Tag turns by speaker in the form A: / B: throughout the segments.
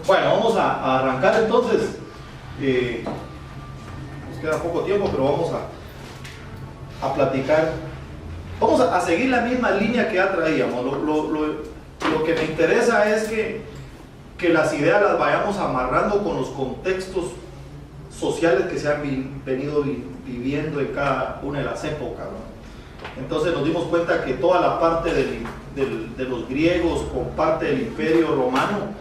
A: Bueno, vamos a arrancar entonces. Nos queda poco tiempo, pero vamos a platicar. Vamos a seguir la misma línea que ya traíamos. Lo que me interesa es que las ideas las vayamos amarrando con los contextos sociales que se han venido viviendo en cada una de las épocas, ¿no? Entonces nos dimos cuenta que toda la parte de los griegos con parte del Imperio Romano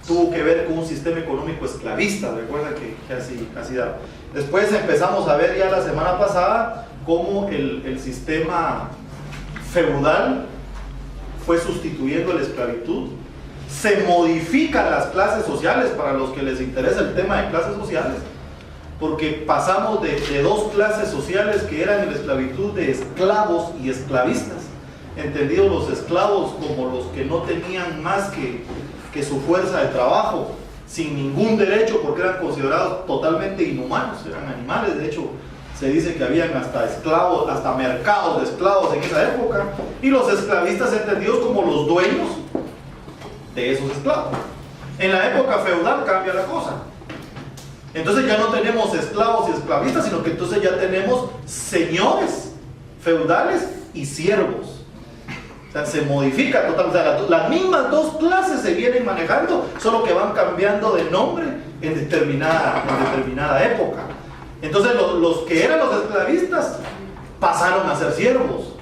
A: tuvo que ver con un sistema económico esclavista. Recuerda que así da. Después empezamos a ver ya la semana pasada cómo el sistema feudal fue sustituyendo la esclavitud. Se modifican las clases sociales, para los que les interesa el tema de clases sociales, porque pasamos de dos clases sociales que eran en la esclavitud de esclavos y esclavistas, entendidos los esclavos como los que no tenían más que su fuerza de trabajo, sin ningún derecho, porque eran considerados totalmente inhumanos, eran animales. De hecho, se dice que habían hasta esclavos, hasta mercados de esclavos en esa época, y los esclavistas entendidos como los dueños de esos esclavos. En la época feudal cambia la cosa. Entonces ya no tenemos esclavos y esclavistas, sino que entonces ya tenemos señores feudales y siervos. O sea, se modifica totalmente. O sea, las mismas dos clases se vienen manejando, solo que van cambiando de nombre en determinada época. Entonces los que eran los esclavistas pasaron a ser siervos,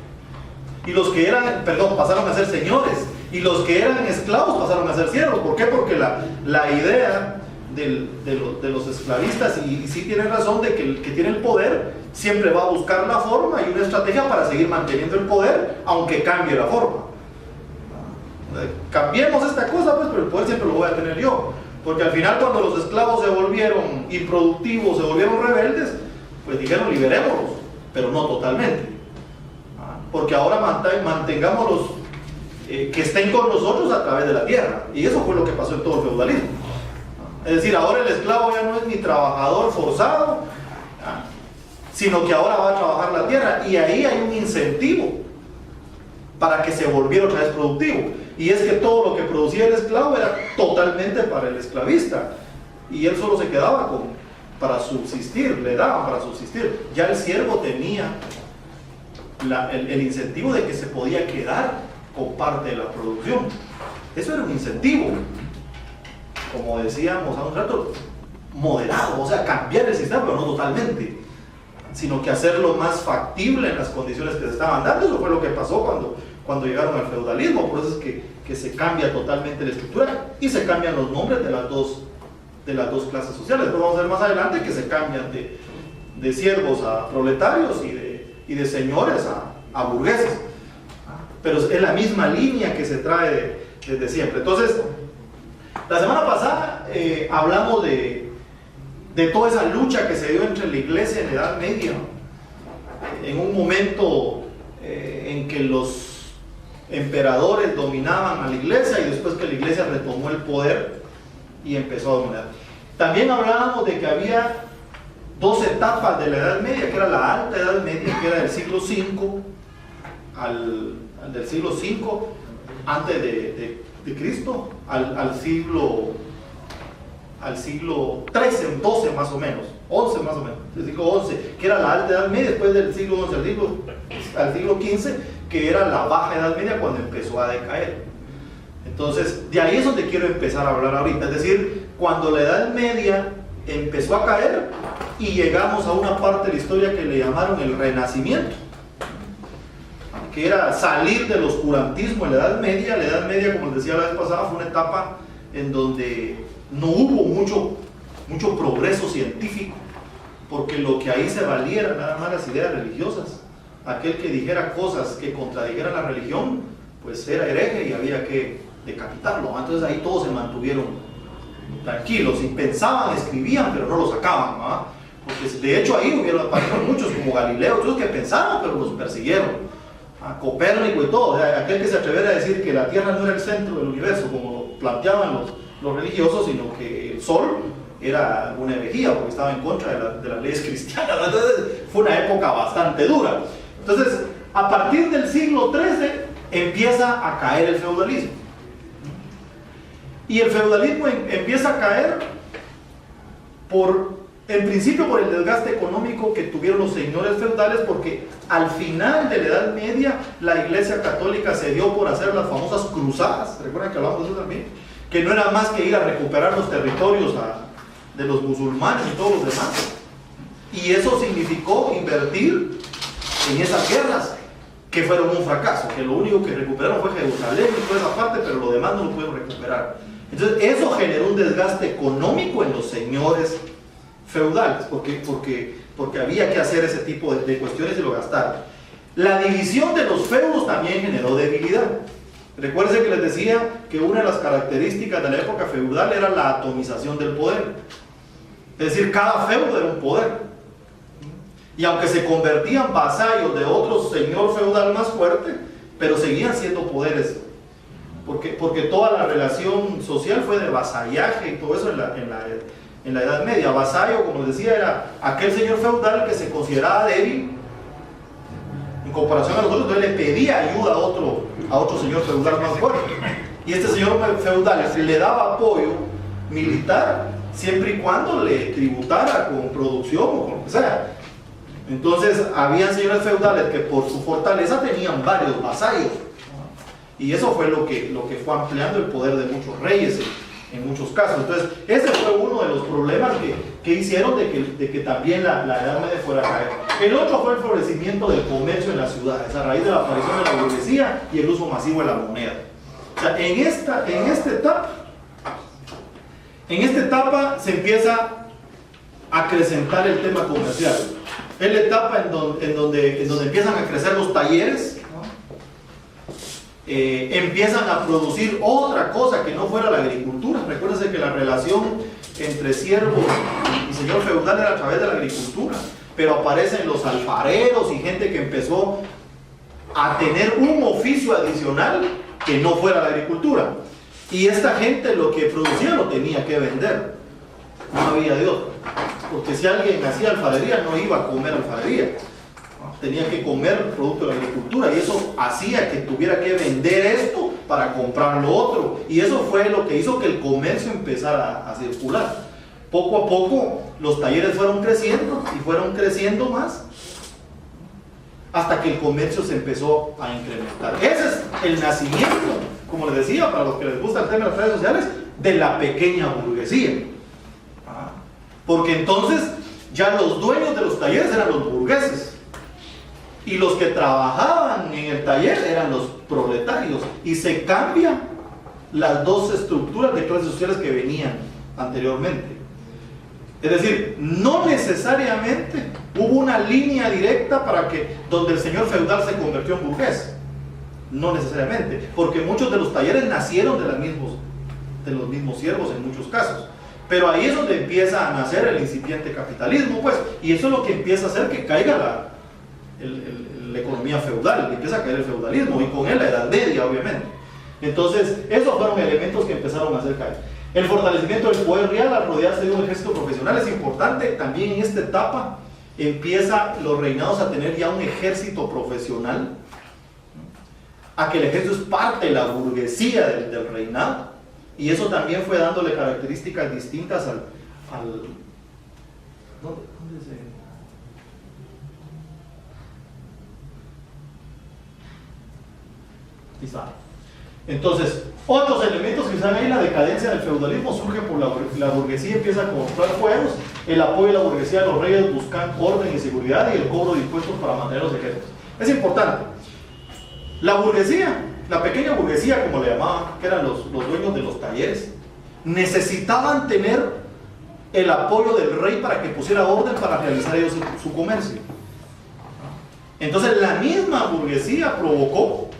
A: y los que eran, pasaron a ser señores, y los que eran esclavos pasaron a ser siervos. ¿Por qué? Porque la idea de los esclavistas, y sí tienen razón, de que el que tiene el poder siempre va a buscar la forma y una estrategia para seguir manteniendo el poder, aunque cambie la forma. Cambiemos esta cosa, pues, pero el poder siempre lo voy a tener yo. Porque al final, cuando los esclavos se volvieron improductivos, se volvieron rebeldes, pues dijeron liberémoslos, pero no totalmente. Porque ahora mantengámoslos que estén con nosotros a través de la tierra. Y eso fue lo que pasó en todo el feudalismo. Es decir, ahora el esclavo ya no es ni trabajador forzado, sino que ahora va a trabajar la tierra, y ahí hay un incentivo para que se volviera otra vez productivo. Y es que todo lo que producía el esclavo era totalmente para el esclavista, y él solo se quedaba para subsistir, le daban para subsistir. Ya el siervo tenía el incentivo de que se podía quedar con parte de la producción. Eso era un incentivo, como decíamos hace un rato, moderado, o sea, cambiar el sistema, pero no totalmente, sino que hacerlo más factible en las condiciones que se estaban dando. Eso fue lo que pasó cuando llegaron al feudalismo. Por eso es que se cambia totalmente la estructura y se cambian los nombres de las dos clases sociales. Pero vamos a ver más adelante que se cambian de siervos a proletarios y de señores a burgueses. Pero es la misma línea que se trae desde siempre. Entonces, la semana pasada hablamos de toda esa lucha que se dio entre la iglesia en la Edad Media, en un momento en que los emperadores dominaban a la iglesia, y después que la iglesia retomó el poder y empezó a dominar. También hablábamos de que había dos etapas de la Edad Media, que era la Alta Edad Media, que era del siglo V del siglo V antes de Cristo al siglo XIII, 12 más o menos, 11 más o menos, el siglo XI, que era la Alta Edad Media. Después del siglo XI al siglo XV, que era la Baja Edad Media, cuando empezó a decaer. Entonces, de ahí es donde quiero empezar a hablar ahorita, es decir, cuando la Edad Media empezó a caer y llegamos a una parte de la historia que le llamaron el Renacimiento, que era salir del oscurantismo en la Edad Media. La Edad Media, como les decía la vez pasada, fue una etapa en donde no hubo mucho progreso científico, porque lo que ahí se valía eran nada más las ideas religiosas. Aquel que dijera cosas que contradijeran la religión, pues era hereje y había que decapitarlo. Entonces ahí todos se mantuvieron tranquilos, y pensaban, escribían, pero no lo sacaban, ¿no? Porque de hecho ahí aparecieron muchos como Galileo, otros que pensaban, pero los persiguieron. A Copérnico y todo, o sea, aquel que se atreviera a decir que la Tierra no era el centro del universo, como planteaban los religiosos, sino que el Sol era una herejía, porque estaba en contra de las leyes cristianas. Entonces fue una época bastante dura. Entonces, a partir del siglo XIII empieza a caer el feudalismo. Y el feudalismo empieza a caer en principio por el desgaste económico que tuvieron los señores feudales, porque al final de la Edad Media la Iglesia Católica se dio por hacer las famosas cruzadas. ¿Recuerdan que hablamos de eso también? Que no era más que ir a recuperar los territorios de los musulmanes y todos los demás. Y eso significó invertir en esas guerras, que fueron un fracaso, que lo único que recuperaron fue Jerusalén y toda esa parte, pero lo demás no lo pudieron recuperar. Entonces eso generó un desgaste económico en los señores feudales, porque había que hacer ese tipo de cuestiones y lo gastaron. La división de los feudos también generó debilidad. Recuerden que les decía que una de las características de la época feudal era la atomización del poder. Es decir, cada feudo era un poder. Y aunque se convertían vasallos de otro señor feudal más fuerte, pero seguían siendo poderes. Porque toda la relación social fue de vasallaje y todo eso en la Edad Media. Vasallo, como les decía, era aquel señor feudal que se consideraba débil en comparación a los otros, entonces le pedía ayuda a otro señor feudal más fuerte. Y este señor feudal le daba apoyo militar siempre y cuando le tributara con producción o con lo que sea. Entonces, había señores feudales que por su fortaleza tenían varios vasallos. Y eso fue lo que fue ampliando el poder de muchos reyes en muchos casos. Entonces, ese fue uno de los problemas que hicieron de que también la Edad Media fuera a caer. El otro fue el florecimiento del comercio en las ciudades, a raíz de la aparición de la burguesía y el uso masivo de la moneda. O sea, en esta etapa se empieza a acrecentar el tema comercial. Es la etapa en donde empiezan a crecer los talleres, empiezan a producir otra cosa que no fuera la agricultura. Recuérdense que la relación entre siervo y señor feudal era a través de la agricultura, pero aparecen los alfareros y gente que empezó a tener un oficio adicional que no fuera la agricultura. Y esta gente lo que producía lo tenía que vender, no había de otro. Porque si alguien hacía alfarería no iba a comer alfarería, tenía que comer producto de la agricultura, y eso hacía que tuviera que vender esto para comprar lo otro, y eso fue lo que hizo que el comercio empezara a circular. Poco a poco los talleres fueron creciendo y fueron creciendo más hasta que el comercio se empezó a incrementar. Ese es el nacimiento, como les decía, para los que les gusta el tema de las redes sociales, de la pequeña burguesía. Porque entonces ya los dueños de los talleres eran los burgueses y los que trabajaban en el taller eran los proletarios, y se cambian las dos estructuras de clases sociales que venían anteriormente. Es decir, no necesariamente hubo una línea directa donde el señor feudal se convirtió en burgués, no necesariamente, porque muchos de los talleres nacieron de los mismos siervos en muchos casos. Pero ahí es donde empieza a nacer el incipiente capitalismo, pues, y eso es lo que empieza a hacer que caiga la economía feudal, empieza a caer el feudalismo, y con él la Edad Media, obviamente. Entonces, esos fueron elementos que empezaron a hacer caer. El fortalecimiento del poder real al rodearse de un ejército profesional es importante. También en esta etapa empieza los reinados a tener ya un ejército profesional, a que el ejército es parte de la burguesía del reinado. Y eso también fue dándole características distintas al ¿dónde se? Quizá. Entonces, otros elementos que están ahí, la decadencia del feudalismo surge por la burguesía empieza a comprar fueros, el apoyo de la burguesía a los reyes buscan orden y seguridad, y el cobro de impuestos para mantener los ejércitos. Es importante. La burguesía, la pequeña burguesía, como le llamaban, que eran los dueños de los talleres, necesitaban tener el apoyo del rey para que pusiera orden para realizar ellos su comercio. Entonces la misma burguesía provocó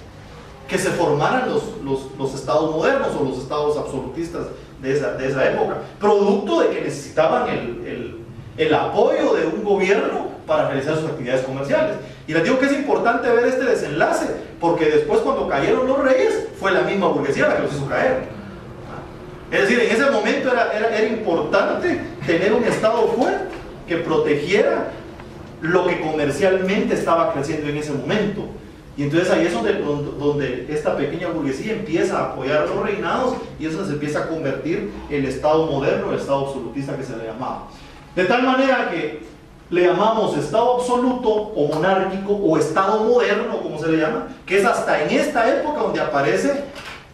A: que se formaran los estados modernos o los estados absolutistas de esa época, producto de que necesitaban el apoyo de un gobierno para realizar sus actividades comerciales. Y les digo que es importante ver este desenlace, porque después, cuando cayeron los reyes, fue la misma burguesía la que los hizo caer. Es decir, en ese momento era importante tener un estado fuerte que protegiera lo que comercialmente estaba creciendo en ese momento. Y entonces ahí es donde esta pequeña burguesía empieza a apoyar a los reinados y eso se empieza a convertir en el Estado moderno, el Estado absolutista que se le llamaba. De tal manera que le llamamos Estado absoluto o monárquico o Estado moderno, como se le llama, que es hasta en esta época donde aparece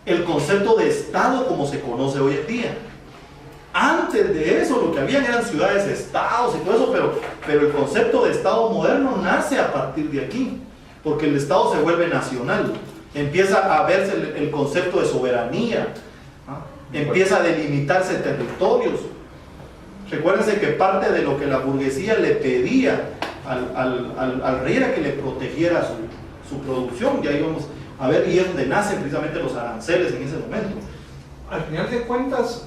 A: el concepto de Estado como se conoce hoy en día. Antes de eso lo que habían eran ciudades-estados y todo eso, pero el concepto de Estado moderno nace a partir de aquí, porque el Estado se vuelve nacional, empieza a verse el concepto de soberanía, empieza a delimitarse territorios. Recuérdense que parte de lo que la burguesía le pedía al rey era que le protegiera su producción, y ahí vamos a ver, y es donde nacen precisamente los aranceles en ese momento.
B: Al final de cuentas,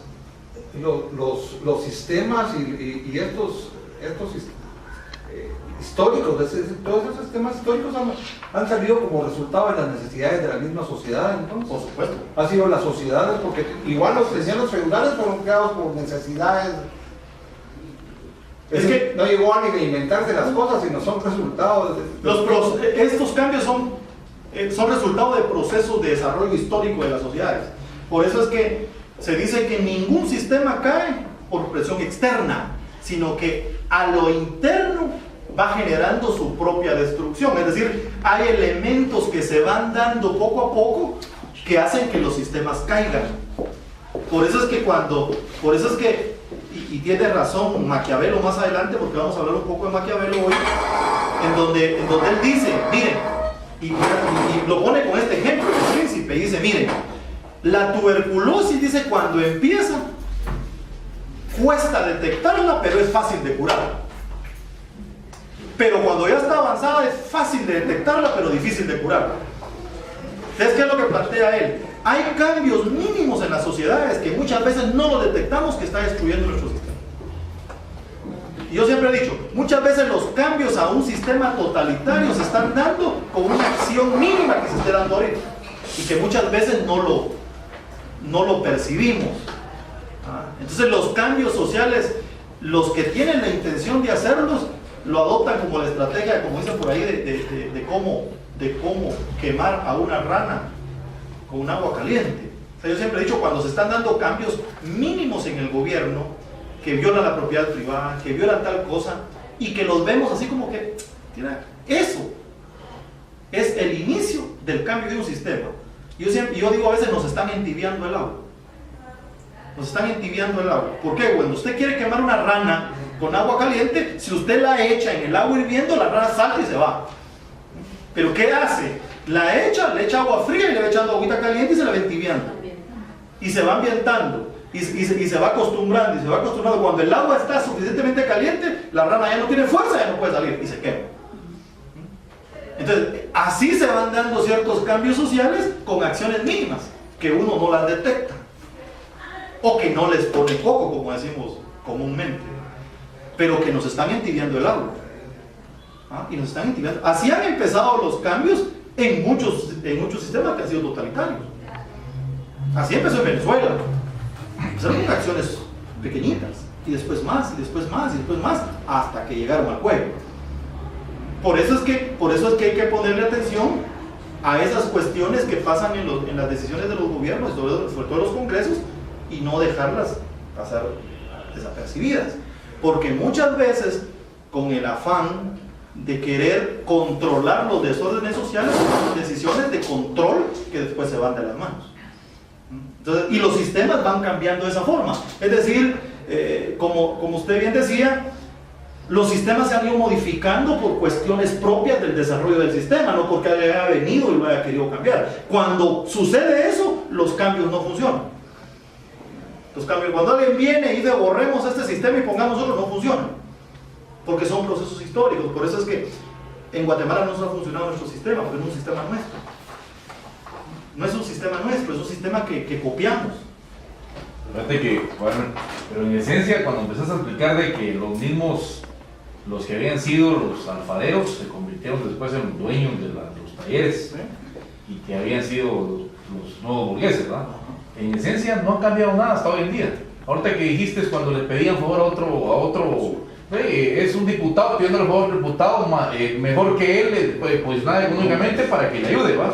B: los sistemas y estos históricos, todos esos sistemas históricos han salido como resultado de las necesidades de la misma sociedad. Entonces,
A: por supuesto,
B: ha sido las sociedades, porque igual los cristianos feudales fueron creados por necesidades. Es que no llegó a ni inventarse las cosas, sino son resultados
A: estos cambios son resultado de procesos de desarrollo histórico de las sociedades. Por eso es que se dice que ningún sistema cae por presión externa, sino que a lo interno va generando su propia destrucción. Es decir, hay elementos que se van dando poco a poco que hacen que los sistemas caigan. Por eso es que y tiene razón Maquiavelo más adelante, porque vamos a hablar un poco de Maquiavelo hoy, en donde él dice, miren, y lo pone con este ejemplo del príncipe, y dice, miren, la tuberculosis, dice, cuando empieza, cuesta detectarla, pero es fácil de curar. Pero cuando ya está avanzada, es fácil de detectarla, pero difícil de curar. Entonces, ¿qué es lo que plantea él? Hay cambios mínimos en las sociedades que muchas veces no los detectamos, que está destruyendo nuestro sistema. Y yo siempre he dicho, muchas veces los cambios a un sistema totalitario se están dando con una acción mínima que se esté dando ahorita, y que muchas veces no lo percibimos. Entonces los cambios sociales, los que tienen la intención de hacerlos, lo adoptan como la estrategia, como dicen por ahí, de cómo quemar a una rana con un agua caliente. O sea, yo siempre he dicho, cuando se están dando cambios mínimos en el gobierno, que violan la propiedad privada, que violan tal cosa, y que los vemos así como que, mira, eso es el inicio del cambio de un sistema. Yo digo, a veces nos están entibiando el agua. Nos están entibiando el agua. ¿Por qué? Cuando usted quiere quemar una rana con agua caliente, si usted la echa en el agua hirviendo, la rana salta y se va. ¿Pero qué hace? Le echa agua fría y le va echando agüita caliente y se la va entibiando. Y se va ambientando. Y se va acostumbrando, y se va acostumbrando. Cuando el agua está suficientemente caliente, la rana ya no tiene fuerza, ya no puede salir y se quema. Entonces, así se van dando ciertos cambios sociales con acciones mínimas, que uno no las detecta. O que no les pone coco, como decimos comúnmente. Pero que nos están entibiando el agua. Y nos están entibiando. Así han empezado los cambios en muchos sistemas que han sido totalitarios. Así empezó en Venezuela. Empezaron con acciones pequeñitas, y después más, y después más, y después más, hasta que llegaron al pueblo. Por eso es que hay que ponerle atención a esas cuestiones que pasan en las decisiones de los gobiernos, sobre todo los congresos, y no dejarlas pasar desapercibidas. Porque muchas veces, con el afán de querer controlar los desórdenes sociales, son decisiones de control que después se van de las manos. Entonces, y los sistemas van cambiando de esa forma. Es decir, como usted bien decía, los sistemas se han ido modificando por cuestiones propias del desarrollo del sistema, no porque haya venido y lo haya querido cambiar. Cuando sucede eso, los cambios no funcionan. Los cambios, cuando alguien viene y dice borremos este sistema y pongamos otro, no funcionan, porque son procesos históricos. Por eso es que en Guatemala no ha funcionado nuestro sistema, porque es un sistema nuestro. No es un sistema nuestro, es un sistema que copiamos.
C: Fíjate que, bueno, pero en esencia, cuando empezás a explicar de que los que habían sido los alfareros se convirtieron después en dueños de los talleres, y que habían sido los nuevos burgueses, ¿verdad? En esencia no ha cambiado nada hasta hoy en día. Ahorita que dijiste, cuando le pedían favor a otro Es un diputado pidiendo el favor del diputado mejor que él, pues nada económicamente para que le ayude, ¿va?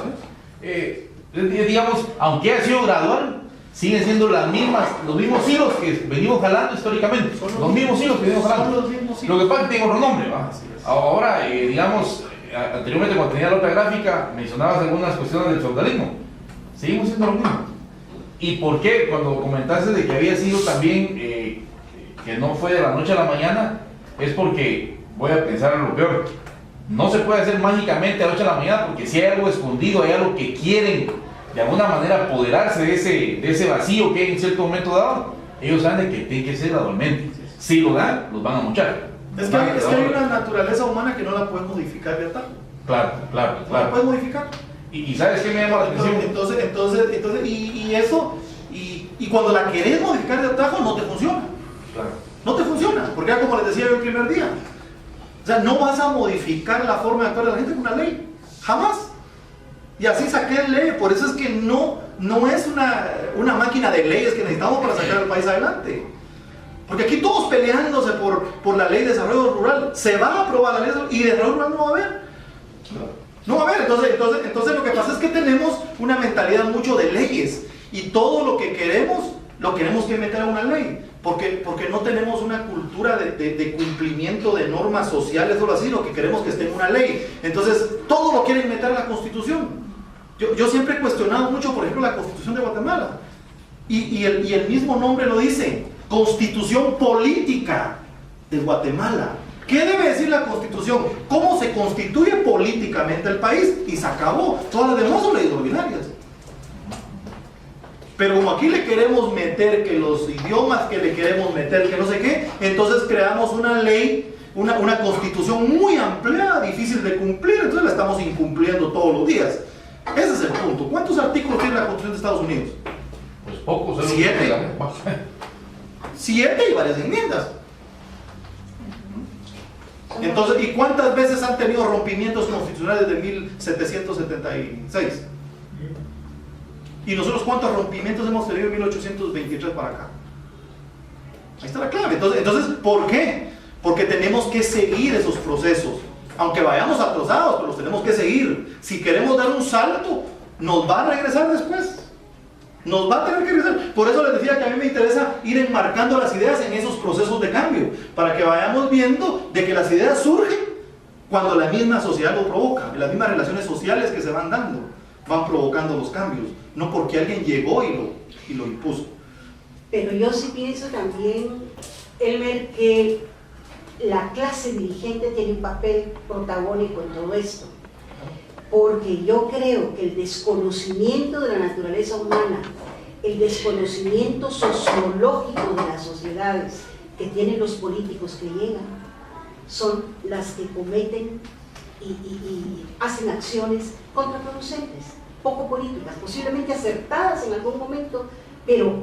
C: Digamos, aunque ha sido gradual, siguen siendo los mismos hilos que venimos jalando históricamente. Los mismos hilos que venimos jalando. Lo que pasa es que tiene otro nombre, ¿va? Ahora, digamos, anteriormente cuando tenía la otra gráfica, mencionabas algunas cuestiones del feudalismo. Seguimos siendo lo mismo. ¿Y por qué? Cuando comentaste de que había sido también, que no fue de la noche a la mañana, es porque, voy a pensar en lo peor, no se puede hacer mágicamente a la noche a la mañana, porque si hay algo escondido, hay algo que quieren de alguna manera apoderarse de ese vacío que hay en cierto momento dado, ellos saben que tiene que ser gradualmente. Si lo dan, los van a mochar.
A: Es que hay una naturaleza humana que no la puedes modificar de atajo.
C: Claro.
A: No la puedes modificar.
C: ¿Y sabes qué me llama la atención?
A: Y cuando la querés modificar de atajo, no te funciona.
C: Claro.
A: No te funciona, porque ya como les decía yo el primer día, o sea, no vas a modificar la forma de actuar de la gente con una ley, jamás. Y así saqué ley, por eso es que no es una máquina de leyes que necesitamos para sacar el país adelante. Porque aquí todos peleándose por la ley de desarrollo rural, se va a aprobar la ley y de desarrollo rural no va a haber. No va a haber, entonces lo que pasa es que tenemos una mentalidad mucho de leyes y todo lo que queremos, lo queremos que meter a una ley. Porque no tenemos una cultura de cumplimiento de normas sociales o así, lo que queremos que esté en una ley. Entonces, todo lo quieren meter a la Constitución. Yo siempre he cuestionado mucho, por ejemplo, la Constitución de Guatemala. Y el mismo nombre lo dice, Constitución Política de Guatemala. ¿Qué debe decir la Constitución? ¿Cómo se constituye políticamente el país? Y se acabó. Todas las demás son leyes ordinarias. Pero como aquí le queremos meter que los idiomas que le queremos meter, que no sé qué, entonces creamos una ley, una constitución muy amplia, difícil de cumplir, entonces la estamos incumpliendo todos los días. Ese es el punto. ¿Cuántos artículos tiene la Constitución de Estados Unidos?
C: Pues pocos.
A: 7. 7 y varias enmiendas. Entonces, ¿y cuántas veces han tenido rompimientos constitucionales desde 1776? ¿Y nosotros cuántos rompimientos hemos tenido en 1823 para acá? Ahí está la clave. Entonces, ¿por qué? Porque tenemos que seguir esos procesos. Aunque vayamos atrasados, pero los tenemos que seguir. Si queremos dar un salto, nos va a regresar después. Nos va a tener que regresar. Por eso les decía que a mí me interesa ir enmarcando las ideas en esos procesos de cambio, para que vayamos viendo de que las ideas surgen cuando la misma sociedad lo provoca, las mismas relaciones sociales que se van dando van provocando los cambios, no porque alguien llegó y lo impuso.
D: Pero yo sí pienso también, Elmer, que la clase dirigente tiene un papel protagónico en todo esto, porque yo creo que el desconocimiento de la naturaleza humana, el desconocimiento sociológico de las sociedades que tienen los políticos que llegan, son las que cometen y hacen acciones contraproducentes, poco políticas, posiblemente acertadas en algún momento, pero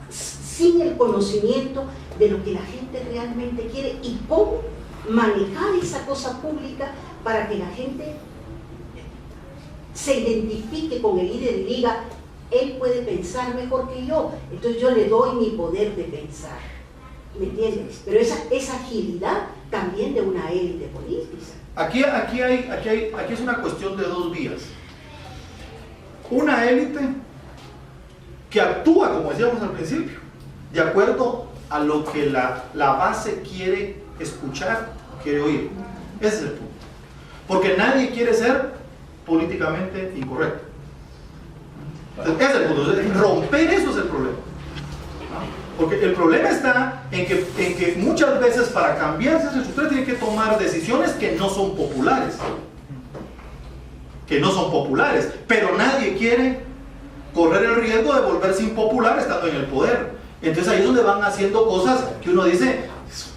D: sin el conocimiento de lo que la gente realmente quiere y cómo manejar esa cosa pública para que la gente se identifique con el líder y diga, él puede pensar mejor que yo, entonces yo le doy mi poder de pensar, ¿me entiendes? Pero esa agilidad también de una élite política.
A: Aquí es una cuestión de dos vías. Una élite que actúa, como decíamos al principio, de acuerdo a lo que la base quiere escuchar, quiere oír. Ese es el punto. Porque nadie quiere ser políticamente incorrecto. Ese es el punto. Romper eso es el problema. Porque el problema está en que muchas veces para cambiar esa estructura tiene que tomar decisiones que no son populares. Pero nadie quiere correr el riesgo de volverse impopular estando en el poder. Entonces ahí es donde van haciendo cosas que uno dice,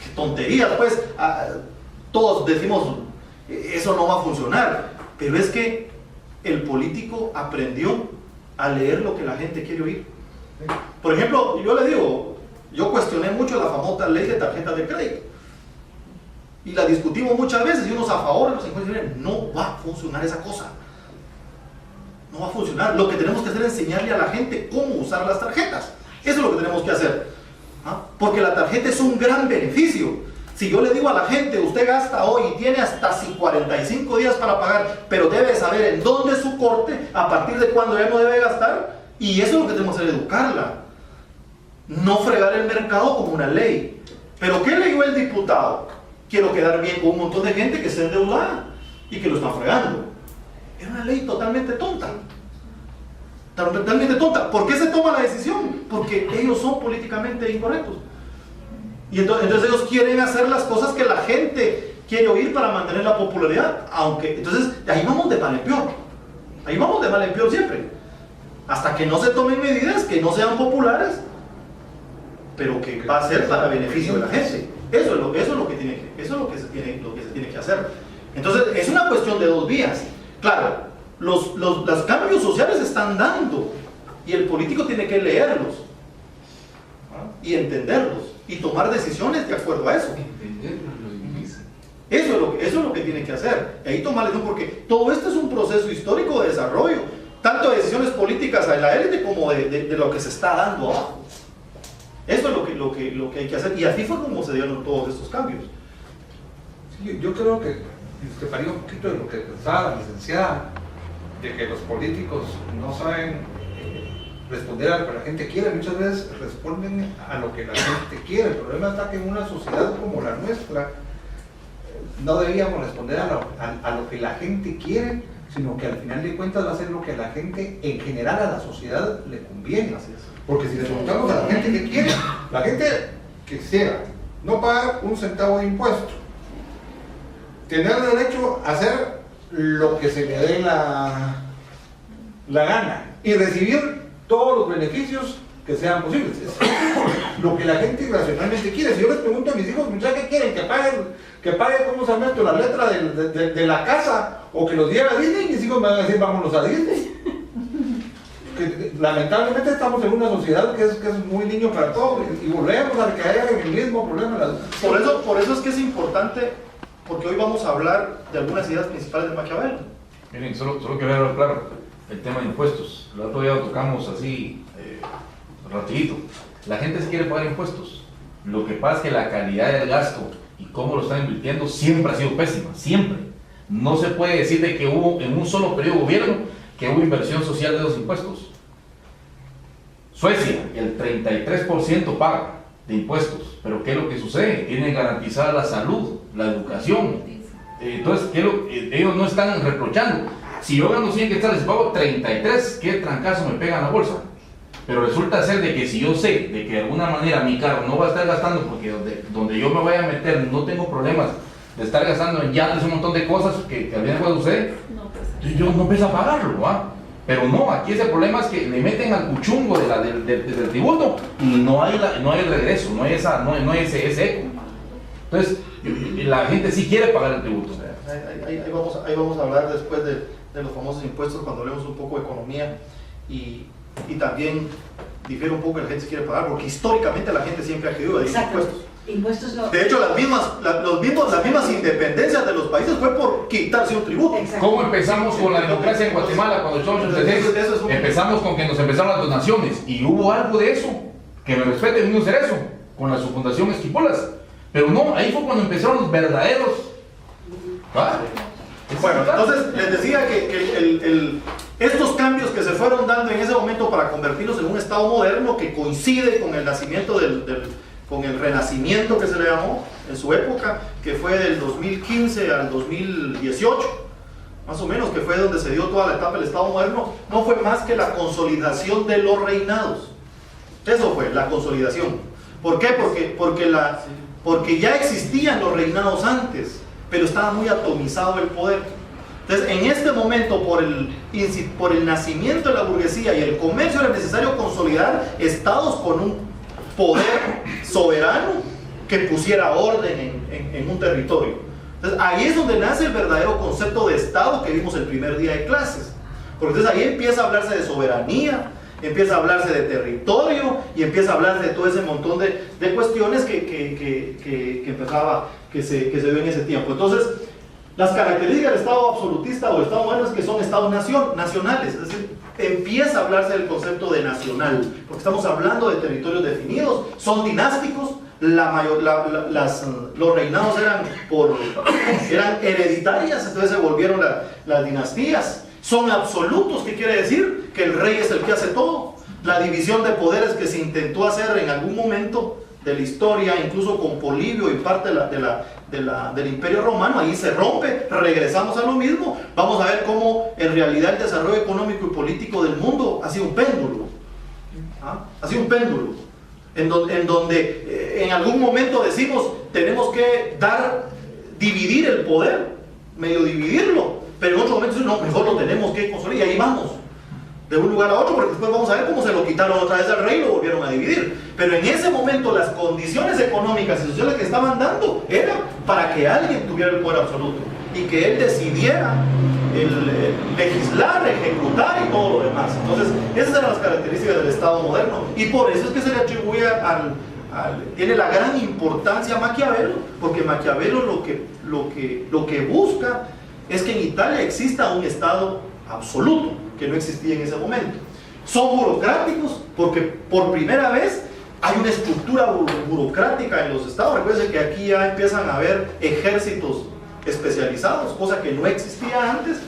A: qué tonterías, pues todos decimos, eso no va a funcionar. Pero es que el político aprendió a leer lo que la gente quiere oír. Por ejemplo, yo le digo, yo cuestioné mucho la famosa ley de tarjetas de crédito y la discutimos muchas veces y unos a favor y otros en contra. No va a funcionar esa cosa, no va a funcionar. Lo que tenemos que hacer es enseñarle a la gente cómo usar las tarjetas. Eso es lo que tenemos que hacer, porque la tarjeta es un gran beneficio, Si yo le digo a la gente, usted gasta hoy y tiene hasta 45 días para pagar, pero debe saber en dónde es su corte, a partir de cuándo ya no debe gastar, y eso es lo que tenemos que hacer, educarla. No fregar el mercado como una ley. ¿Pero qué leyó el diputado? Quiero quedar bien con un montón de gente que está endeudada y que lo están fregando. Es una ley totalmente tonta. Totalmente tonta. ¿Por qué se toma la decisión? Porque ellos son políticamente incorrectos. Y entonces ellos quieren hacer las cosas que la gente quiere oír para mantener la popularidad. Entonces, ahí vamos de mal en peor. Ahí vamos de mal en peor siempre. Hasta que no se tomen medidas que no sean populares, pero que va a ser para beneficio de la gente. Eso es lo que se tiene que hacer. Entonces, es una cuestión de dos vías. Claro, los cambios sociales se están dando y el político tiene que leerlos, ¿no? Y entenderlos y tomar decisiones de acuerdo a eso. Eso es lo que tiene que hacer. Y ahí tomar decisión, porque todo esto es un proceso histórico de desarrollo, tanto de decisiones políticas a la élite como de lo que se está dando abajo. Eso es lo que hay que hacer, y así fue como se dieron todos estos cambios.
B: Sí, yo creo que discreparía un poquito de lo que pensaba la licenciada, de que los políticos no saben responder a lo que la gente quiere. Muchas veces responden a lo que la gente quiere. El problema está que en una sociedad como la nuestra no debíamos responder a lo que la gente quiere, sino que al final de cuentas va a ser lo que a la gente, en general a la sociedad, le conviene. Porque si le preguntamos a la gente qué quiere, la gente quisiera no pagar un centavo de impuesto, tener derecho a hacer lo que se le dé la gana y recibir todos los beneficios que sean posibles. Es lo que la gente irracionalmente quiere. Si yo les pregunto a mis hijos, muchachos, ¿qué quieren? Que pague, ¿cómo se llama esto? La letra de la casa, o que los lleve a Disney. Mis hijos me van a decir, vámonos a Disney. Que lamentablemente estamos en una sociedad que es muy niño para todo, y volvemos a caer en el mismo problema.
A: Por eso es que es importante, porque hoy vamos a hablar de algunas ideas principales de Maquiavelo.
C: Miren, solo quería hablar claro el tema de impuestos. El otro día lo tocamos así, rapidito. La gente se quiere pagar impuestos. Lo que pasa es que la calidad del gasto y cómo lo están invirtiendo siempre ha sido pésima, siempre. No se puede decir de que hubo en un solo periodo de gobierno que hubo inversión social de los impuestos. Suecia, el 33% paga de impuestos, pero ¿qué es lo que sucede? Tienen garantizada la salud, la educación. Entonces, ellos no están reprochando. Si yo gano 100 quetzales y pago 33, ¿qué trancazo me pega en la bolsa? Pero resulta ser de que si yo sé de que de alguna manera mi carro no va a estar gastando, porque donde yo me vaya a meter no tengo problemas de estar gastando en llantas un montón de cosas que al final puede suceder, yo no empiezo a pagarlo, ¿va? Pero no, aquí ese problema es que le meten al cuchungo del tributo y no hay el regreso, no hay ese eco. Entonces, la gente sí quiere pagar el tributo.
A: Ahí vamos a hablar después de los famosos impuestos cuando hablemos un poco de economía, y también difiere un poco que la gente se quiere pagar, porque históricamente la gente siempre ha querido impuestos.
D: No.
A: De hecho, las mismas independencias de los países fue por quitarse un tributo.
D: Exacto.
C: ¿Cómo empezamos con la democracia en Guatemala cuando echamos el Empezamos con que nos empezaron las donaciones, y hubo algo de eso, que me respeten un cerezo, con la subfundación Esquipulas. Pero no, ahí fue cuando empezaron los verdaderos. ¿Va?
A: Bueno, entonces les decía que estos cambios que se fueron dando en ese momento para convertirnos en un Estado moderno, que coincide con el nacimiento con el renacimiento que se le llamó en su época, que fue del 2015 al 2018, más o menos, que fue donde se dio toda la etapa del Estado moderno, no fue más que la consolidación de los reinados. Eso fue la consolidación. ¿Por qué? Porque ya existían los reinados antes, pero estaba muy atomizado el poder. Entonces, en este momento, por el nacimiento de la burguesía y el comercio, era necesario consolidar estados con un poder soberano que pusiera orden en un territorio. Entonces, ahí es donde nace el verdadero concepto de Estado que vimos el primer día de clases. Porque entonces ahí empieza a hablarse de soberanía, empieza a hablarse de territorio y empieza a hablarse de todo ese montón de cuestiones que se dio en ese tiempo. Entonces, las características del Estado absolutista o del Estado moderno es que son estados nacionales, es decir, empieza a hablarse del concepto de nacional, porque estamos hablando de territorios definidos, son dinásticos, los reinados eran hereditarias, entonces se volvieron las dinastías. Son absolutos, ¿qué quiere decir? Que el rey es el que hace todo. La división de poderes que se intentó hacer en algún momento de la historia, incluso con Polibio y parte del Imperio Romano, ahí se rompe, regresamos a lo mismo. Vamos a ver cómo en realidad el desarrollo económico y político del mundo ha sido un péndulo. Ha sido un péndulo, en donde en algún momento decimos, tenemos que dividir el poder, medio dividirlo, pero en otro momento no, mejor lo tenemos que consolidar, y ahí vamos, de un lugar a otro, porque después vamos a ver cómo se lo quitaron otra vez al rey y lo volvieron a dividir. Pero en ese momento las condiciones económicas y sociales que estaban dando era para que alguien tuviera el poder absoluto y que él decidiera legislar, ejecutar y todo lo demás. Entonces, esas eran las características del Estado moderno, y por eso es que se le atribuye tiene la gran importancia a Maquiavelo, porque Maquiavelo lo que busca es que en Italia exista un Estado absoluto, que no existía en ese momento. Son burocráticos porque por primera vez hay una estructura burocrática en los estados. Recuerden que aquí ya empiezan a haber ejércitos especializados, cosa que no existía antes,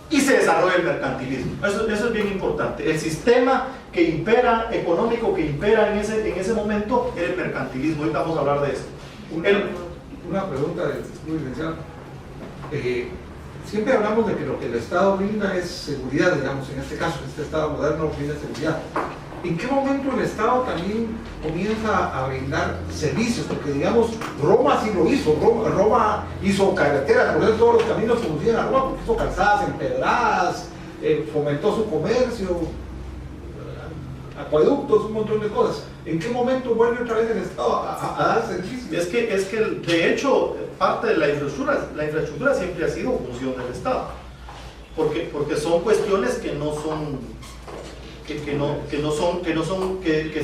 A: y se desarrolla el mercantilismo. Eso es bien importante. El sistema que impera, económico que impera en ese momento, era el mercantilismo. Ahorita vamos a hablar de eso.
B: Una pregunta del licenciado. Siempre hablamos de que lo que el Estado brinda es seguridad, digamos, en este caso, este Estado moderno brinda seguridad. ¿En qué momento el Estado también comienza a brindar servicios? Porque, digamos, Roma sí lo hizo. Roma hizo carreteras, por eso todos los caminos conducían a Roma, porque hizo calzadas empedradas, fomentó su comercio, acueductos, un montón de cosas. ¿En qué momento vuelve otra vez el Estado a dar servicios?
A: Es que de hecho, parte de la infraestructura siempre ha sido función del Estado, porque son cuestiones que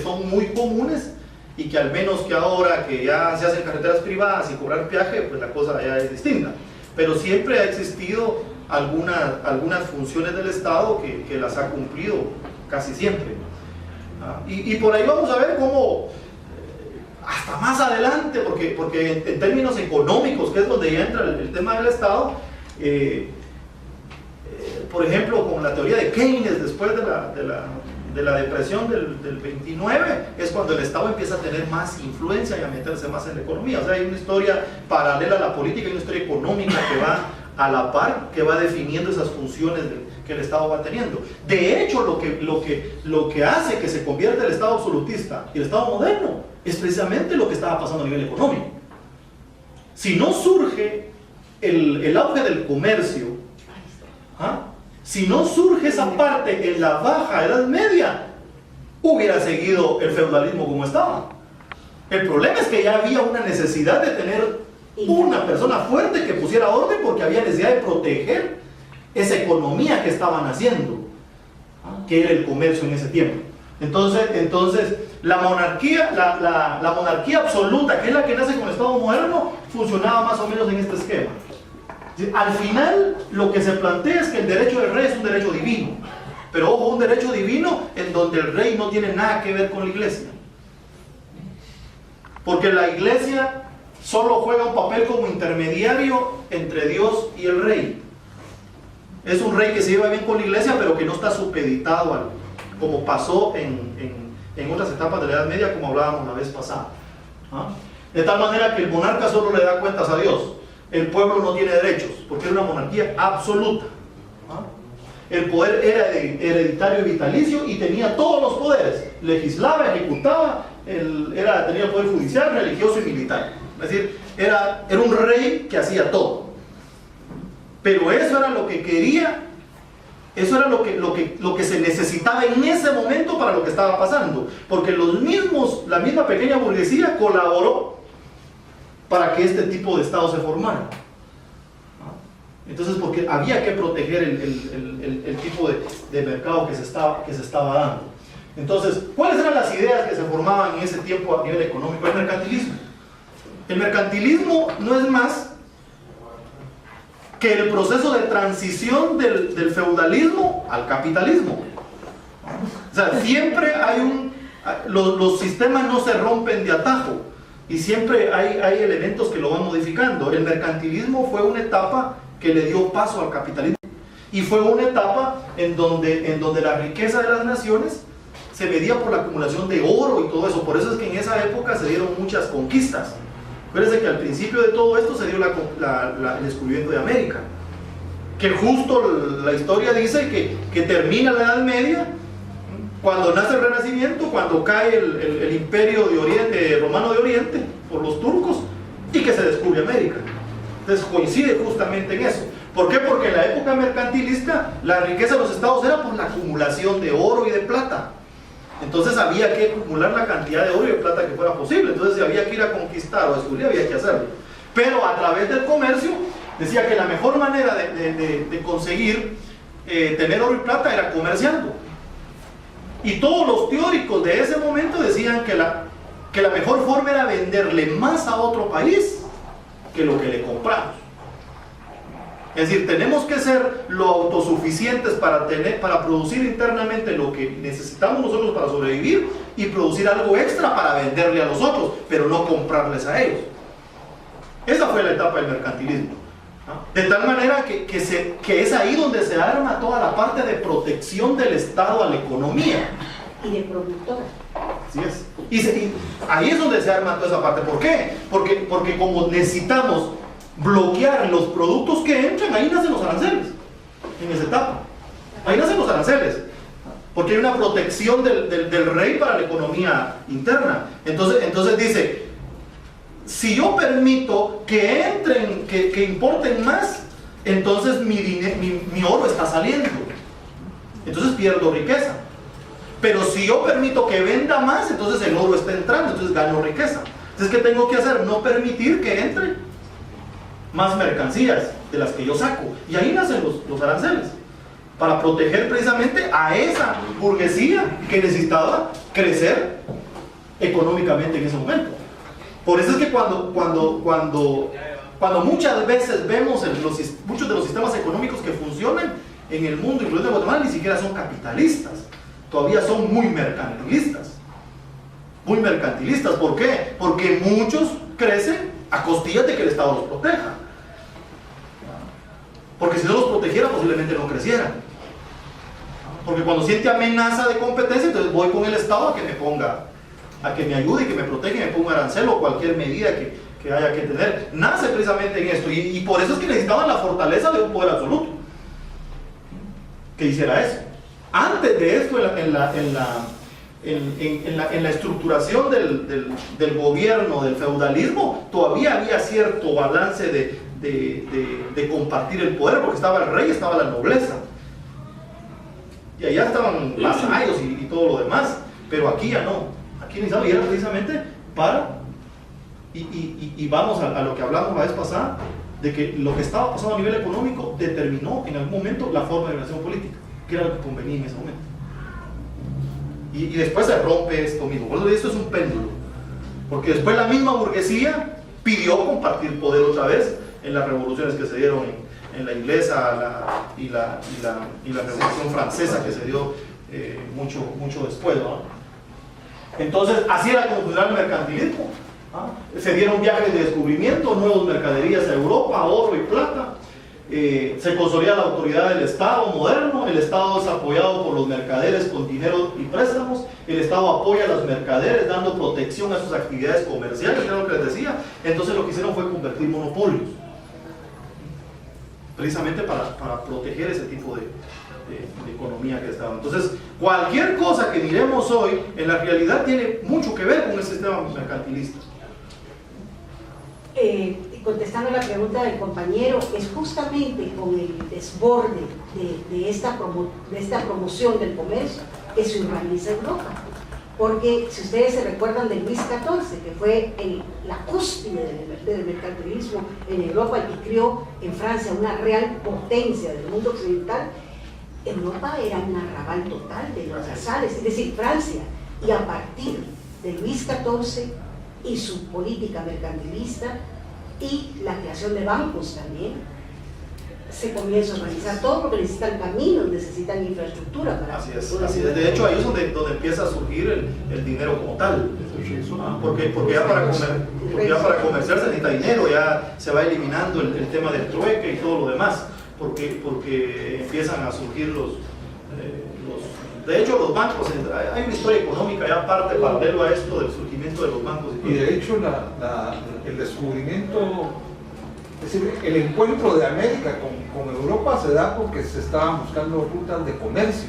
A: son muy comunes, y que al menos que ahora que ya se hacen carreteras privadas y cobrar peaje, pues la cosa ya es distinta. Pero siempre ha existido algunas funciones del Estado que las ha cumplido casi siempre. Y por ahí vamos a ver cómo hasta más adelante, porque en términos económicos, que es donde ya entra el tema del Estado, por ejemplo, con la teoría de Keynes, después de la depresión del 29, es cuando el Estado empieza a tener más influencia y a meterse más en la economía. O sea, hay una historia paralela a la política, hay una historia económica que va a la par, que va definiendo esas funciones que el Estado va teniendo. De hecho, lo que hace que se convierta el Estado absolutista y el Estado moderno es precisamente lo que estaba pasando a nivel económico. Si no surge el auge del comercio, si no surge esa parte en la baja Edad Media, hubiera seguido el feudalismo como estaba. El problema es que ya había una necesidad de tener una persona fuerte que pusiera orden, porque había necesidad de proteger esa economía que estaban haciendo, que era el comercio en ese tiempo. Entonces la monarquía absoluta, que es la que nace con el Estado moderno, funcionaba más o menos en este esquema. Al final, lo que se plantea es que el derecho del rey es un derecho divino, pero ojo, un derecho divino en donde el rey no tiene nada que ver con la iglesia, porque la iglesia solo juega un papel como intermediario entre Dios y el rey. Es un rey que se lleva bien con la iglesia, pero que no está supeditado como pasó en otras etapas de la Edad Media, como hablábamos la vez pasada. De tal manera que el monarca solo le da cuentas a Dios. El pueblo no tiene derechos, porque era una monarquía absoluta. El poder era hereditario y vitalicio, y tenía todos los poderes. Legislaba, ejecutaba, tenía el poder judicial, religioso y militar. Es decir, era un rey que hacía todo. Pero eso era lo que quería, eso era lo que se necesitaba en ese momento para lo que estaba pasando. Porque la misma pequeña burguesía colaboró para que este tipo de Estado se formara. Entonces, porque había que proteger el tipo de mercado que se estaba dando. Entonces, ¿cuáles eran las ideas que se formaban en ese tiempo a nivel económico? El mercantilismo. El mercantilismo no es más que el proceso de transición del feudalismo al capitalismo. O sea, siempre hay los sistemas no se rompen de atajo. y siempre hay elementos que lo van modificando. El mercantilismo fue una etapa que le dio paso al capitalismo, y fue una etapa en donde la riqueza de las naciones se medía por la acumulación de oro y todo eso. Por eso es que en esa época se dieron muchas conquistas. Acuérdense que al principio de todo esto se dio el descubrimiento de América, que justo la historia dice que termina la Edad Media, cuando nace el Renacimiento, cuando cae el imperio de Oriente, romano de Oriente, por los turcos, y que se descubre América. Entonces coincide justamente en eso. ¿Por qué? Porque en la época mercantilista la riqueza de los estados era por la acumulación de oro y de plata. Entonces había que acumular la cantidad de oro y de plata que fuera posible. Entonces si había que ir a conquistar o a descubrir, había que hacerlo. Pero a través del comercio, decía que la mejor manera de conseguir tener oro y plata era comerciando. Y todos los teóricos de ese momento decían que la mejor forma era venderle más a otro país que lo que le compramos. Es decir, tenemos que ser lo autosuficientes para producir internamente lo que necesitamos nosotros para sobrevivir, y producir algo extra para venderle a los otros, pero no comprarles a ellos. Esa fue la etapa del mercantilismo, ¿no? De tal manera que es ahí donde se arma toda la parte de protección del Estado a la economía.
D: Y de productora.
A: Así es. Y ahí es donde se arma toda esa parte. ¿Por qué? Porque como necesitamos bloquear los productos que entran, ahí nacen los aranceles. En esa etapa ahí nacen los aranceles, porque hay una protección del rey para la economía interna. Entonces dice, si yo permito que entren, que importen más, entonces mi oro está saliendo, entonces pierdo riqueza. Pero si yo permito que venda más, entonces el oro está entrando, entonces gano riqueza. Entonces, ¿qué tengo que hacer? No permitir que entre más mercancías de las que yo saco. Y ahí nacen los aranceles, para proteger precisamente a esa burguesía que necesitaba crecer económicamente en ese momento. Por eso es que cuando muchas veces vemos muchos de los sistemas económicos que funcionan en el mundo, incluyendo en Guatemala, ni siquiera son capitalistas, todavía son muy mercantilistas. Muy mercantilistas. ¿Por qué? Porque muchos crecen a costillas de que el Estado los proteja. Porque si no los protegiera, posiblemente no crecieran. Porque cuando siente amenaza de competencia, entonces voy con el Estado a que me ayude y que me proteja y me ponga arancel o cualquier medida que haya que tener. Nace precisamente en esto, y por eso es que necesitaban la fortaleza de un poder absoluto que hiciera eso. Antes de esto, en la estructuración del gobierno, del feudalismo, todavía había cierto balance de compartir el poder, porque estaba el rey, estaba la nobleza, y allá estaban vasallos y todo lo demás. Pero aquí ya no, aquí necesitaba, y era precisamente y vamos a lo que hablamos la vez pasada, de que lo que estaba pasando a nivel económico determinó en algún momento la forma de organización política, que era lo que convenía en ese momento. Y después se rompe esto mismo. Por eso esto es un péndulo, porque después la misma burguesía pidió compartir poder otra vez en las revoluciones que se dieron en la inglesa y la revolución francesa, que se dio mucho después, ¿no? Entonces así era como funcionaba el mercantilismo, ¿no? Se dieron viajes de descubrimiento, nuevas mercaderías a Europa, oro y plata. Se consolida la autoridad del Estado moderno. El Estado es apoyado por los mercaderes con dinero y préstamos. El Estado apoya a los mercaderes dando protección a sus actividades comerciales, que era lo que les decía. Entonces lo que hicieron fue convertir monopolios, precisamente para proteger ese tipo de economía que estaba. Entonces cualquier cosa que miremos hoy en la realidad tiene mucho que ver con el sistema mercantilista.
D: Contestando la pregunta del compañero, es justamente con el desborde de esta promoción del comercio que se urbaniza Europa. Porque si ustedes se recuerdan de Luis XIV, que fue la cúspide del mercantilismo en Europa y que creó en Francia una real potencia del mundo occidental, Europa era un arrabal total de los vasallos, es decir, Francia. Y a partir de Luis XIV y su política mercantilista y la creación de bancos también, se comienza a organizar todo porque necesitan caminos, necesitan infraestructura para
A: Así es,
D: poder-
A: así es. De hecho, ahí es donde empieza a surgir el dinero como tal. Porque ya para comerciar se necesita dinero, ya se va eliminando el tema del trueque y todo lo demás, porque empiezan a surgir de hecho los bancos, hay una historia económica ya aparte, paralelo a esto del surgimiento de los bancos.
B: Y de hecho el descubrimiento, es decir, el encuentro de América con Europa se da porque se estaban buscando rutas de comercio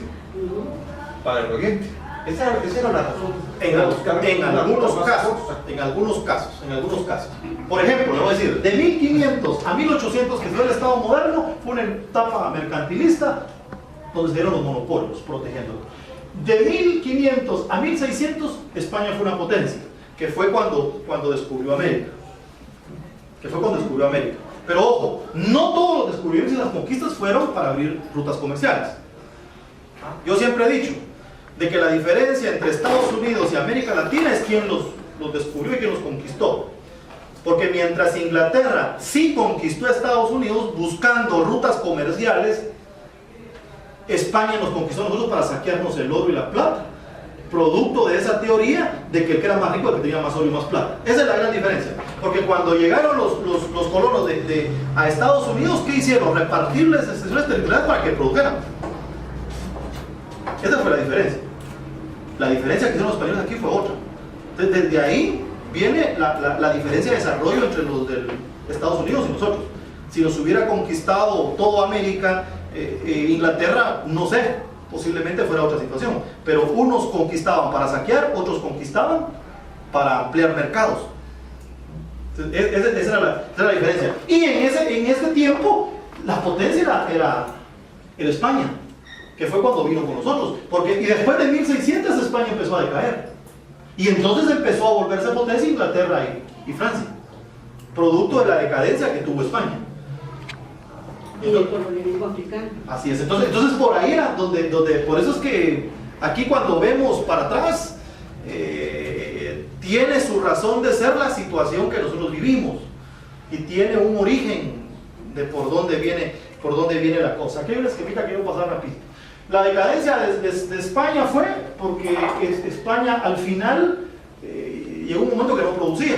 B: para el Oriente. Esa era la razón.
A: En algunos casos. Por ejemplo, le voy a decir, de 1500 a 1800, que fue el Estado moderno, fue una etapa mercantilista donde se dieron los monopolios, protegiéndolos. De 1500 a 1600, España fue una potencia, que fue cuando descubrió América. Pero ojo, no todos los descubrimientos y las conquistas fueron para abrir rutas comerciales. Yo siempre he dicho de que la diferencia entre Estados Unidos y América Latina es quién los descubrió y quién los conquistó. Porque mientras Inglaterra sí conquistó a Estados Unidos buscando rutas comerciales, España nos conquistó a nosotros para saquearnos el oro y la plata, producto de esa teoría de que el que era más rico el que tenía más oro y más plata. Esa es la gran diferencia, porque cuando llegaron los colonos a Estados Unidos, ¿qué hicieron? Repartirles extensiones territoriales para que produjeran. Esa fue la diferencia. La diferencia que hicieron los españoles aquí fue otra. Entonces, desde ahí viene la diferencia de desarrollo entre los de Estados Unidos y nosotros. Si nos hubiera conquistado toda América, Inglaterra, no sé, posiblemente fuera otra situación, pero unos conquistaban para saquear, otros conquistaban para ampliar mercados. Entonces, esa era la diferencia. Y en ese tiempo la potencia era España, que fue cuando vino con nosotros, y después de 1600 España empezó a decaer, y entonces empezó a volverse potencia Inglaterra y Francia, producto de la decadencia que tuvo España.
D: Y el colonialismo africano.
A: Así es, entonces por ahí era donde por eso es que aquí cuando vemos para atrás, tiene su razón de ser la situación que nosotros vivimos, y tiene un origen de por dónde viene la cosa. Aquí hay una esquemita que voy a pasar rápido. La decadencia de España fue porque España al final llegó un momento que no producía.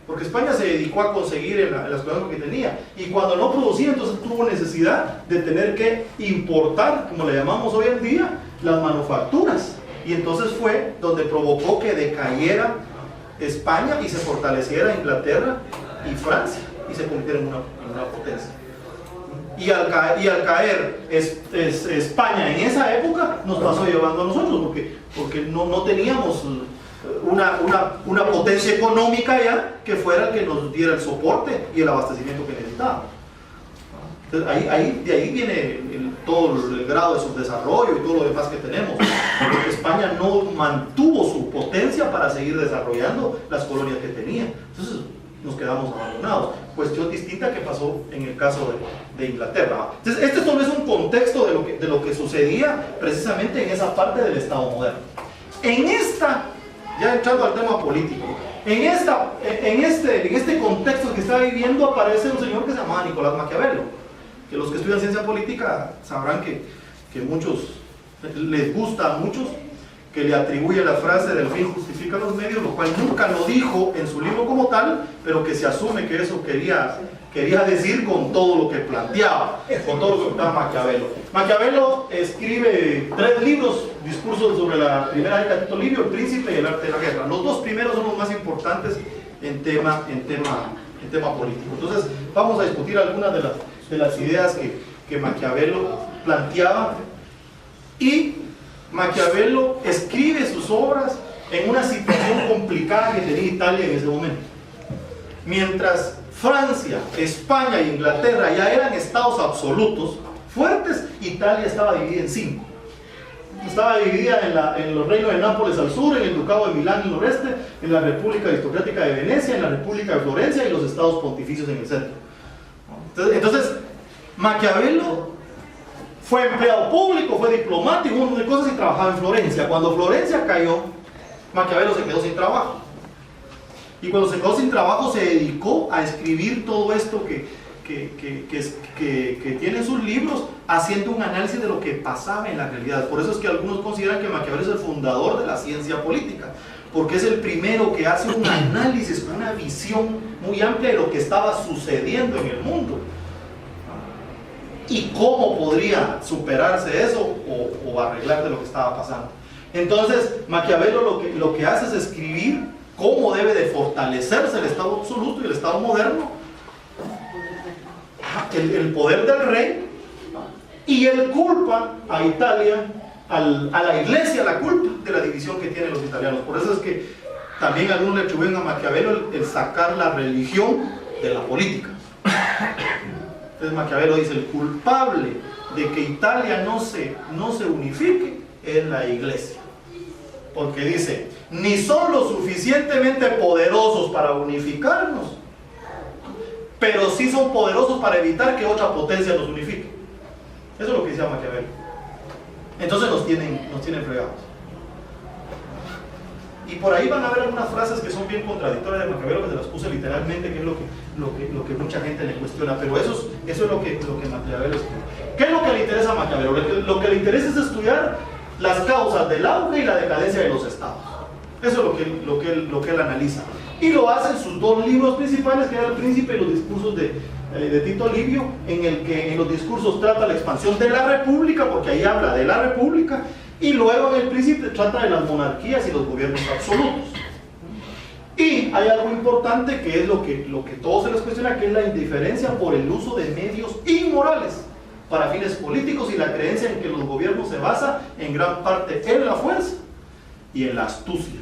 A: Porque España se dedicó a conseguir las cosas que tenía, y cuando no producía, entonces tuvo necesidad de tener que importar, como le llamamos hoy en día, las manufacturas, y entonces fue donde provocó que decayera España y se fortaleciera Inglaterra y Francia, y se convirtiera en una potencia. Y al caer España en esa época, nos pasó llevando a nosotros, porque no teníamos una potencia económica ya que fuera el que nos diera el soporte y el abastecimiento que necesitábamos. Entonces, de ahí viene todo el grado de subdesarrollo y todo lo demás que tenemos, porque España no mantuvo su potencia para seguir desarrollando las colonias que tenía. Entonces nos quedamos abandonados. Cuestión distinta que pasó en el caso de Inglaterra. Entonces, este solo es un contexto de lo que sucedía precisamente en esa parte del Estado moderno. Ya entrando al tema político, en este contexto que está viviendo aparece un señor que se llamaba Nicolás Maquiavelo, que los que estudian ciencia política sabrán que les gusta a muchos, que le atribuye la frase del fin justifica los medios, lo cual nunca lo dijo en su libro como tal, pero que se asume que eso quería decir con todo lo que planteaba, con todo lo que planteaba Maquiavelo. Maquiavelo escribe 3 libros, discursos sobre la primera del capítulo Livio, El Príncipe y El Arte de la Guerra. Los 2 primeros son los más importantes en tema político. Entonces vamos a discutir algunas de las ideas que Maquiavelo planteaba, y Maquiavelo escribe sus obras en una situación complicada que tenía Italia en ese momento. Mientras Francia, España e Inglaterra ya eran estados absolutos, fuertes, Italia estaba dividida en 5. Estaba dividida en los reinos de Nápoles al sur, en el ducado de Milán al noreste, en la República Aristocrática de Venecia, en la República de Florencia y los estados pontificios en el centro. Entonces Maquiavelo fue empleado público, fue diplomático, un montón de cosas, y trabajaba en Florencia. Cuando Florencia cayó, Maquiavelo se quedó sin trabajo. Y cuando se quedó sin trabajo se dedicó a escribir todo esto que tiene sus libros haciendo un análisis de lo que pasaba en la realidad. Por eso es que algunos consideran que Maquiavelo es el fundador de la ciencia política, porque es el primero que hace un análisis, una visión muy amplia de lo que estaba sucediendo en el mundo y cómo podría superarse eso o arreglar de lo que estaba pasando. Entonces Maquiavelo lo que hace es escribir cómo debe de fortalecerse el Estado absoluto y el Estado moderno, el poder del rey, y él culpa a Italia, a la iglesia, la culpa de la división que tienen los italianos. Por eso es que también algunos le atribuyen a Maquiavelo el sacar la religión de la política. Entonces Maquiavelo dice: el culpable de que Italia no se unifique es la iglesia, porque dice: ni son lo suficientemente poderosos para unificarnos, pero sí son poderosos para evitar que otra potencia nos unifique. Eso es lo que dice Maquiavelo. Entonces nos tienen fregados. Y por ahí van a ver algunas frases que son bien contradictorias de Maquiavelo, que se las puse literalmente, que es lo que mucha gente le cuestiona, pero eso es lo que Maquiavelo escribe. ¿Qué es lo que le interesa a Maquiavelo? Lo que le interesa es estudiar las causas del auge y la decadencia de los estados. Eso es lo que él analiza. Y lo hace en sus dos libros principales, que era El Príncipe y los discursos de Tito Livio, en el que en los discursos trata la expansión de la república, porque ahí habla de la república, y luego en El Príncipe trata de las monarquías y los gobiernos absolutos. Y hay algo importante que es lo que todos se les cuestiona, que es la indiferencia por el uso de medios inmorales para fines políticos y la creencia en que los gobiernos se basan en gran parte en la fuerza y en la astucia.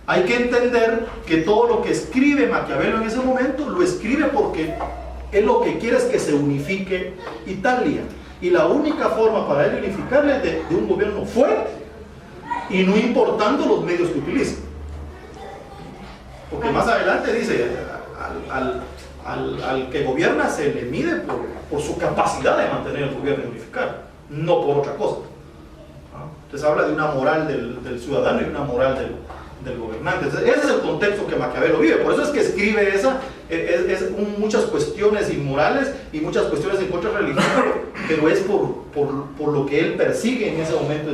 A: Hay que entender que todo lo que escribe Maquiavelo en ese momento lo escribe porque él lo que quiere es que se unifique Italia, y la única forma para él unificarle es de un gobierno fuerte y no importando los medios que utiliza, porque más adelante dice al que gobierna se le mide por su capacidad de mantener el gobierno y unificar, no por otra cosa. Entonces habla de una moral del ciudadano y una moral del gobernante. Entonces, ese es el contexto que Maquiavelo vive. Por eso es que escribe muchas cuestiones inmorales y muchas cuestiones en contra de religión, pero es por lo que él persigue en ese momento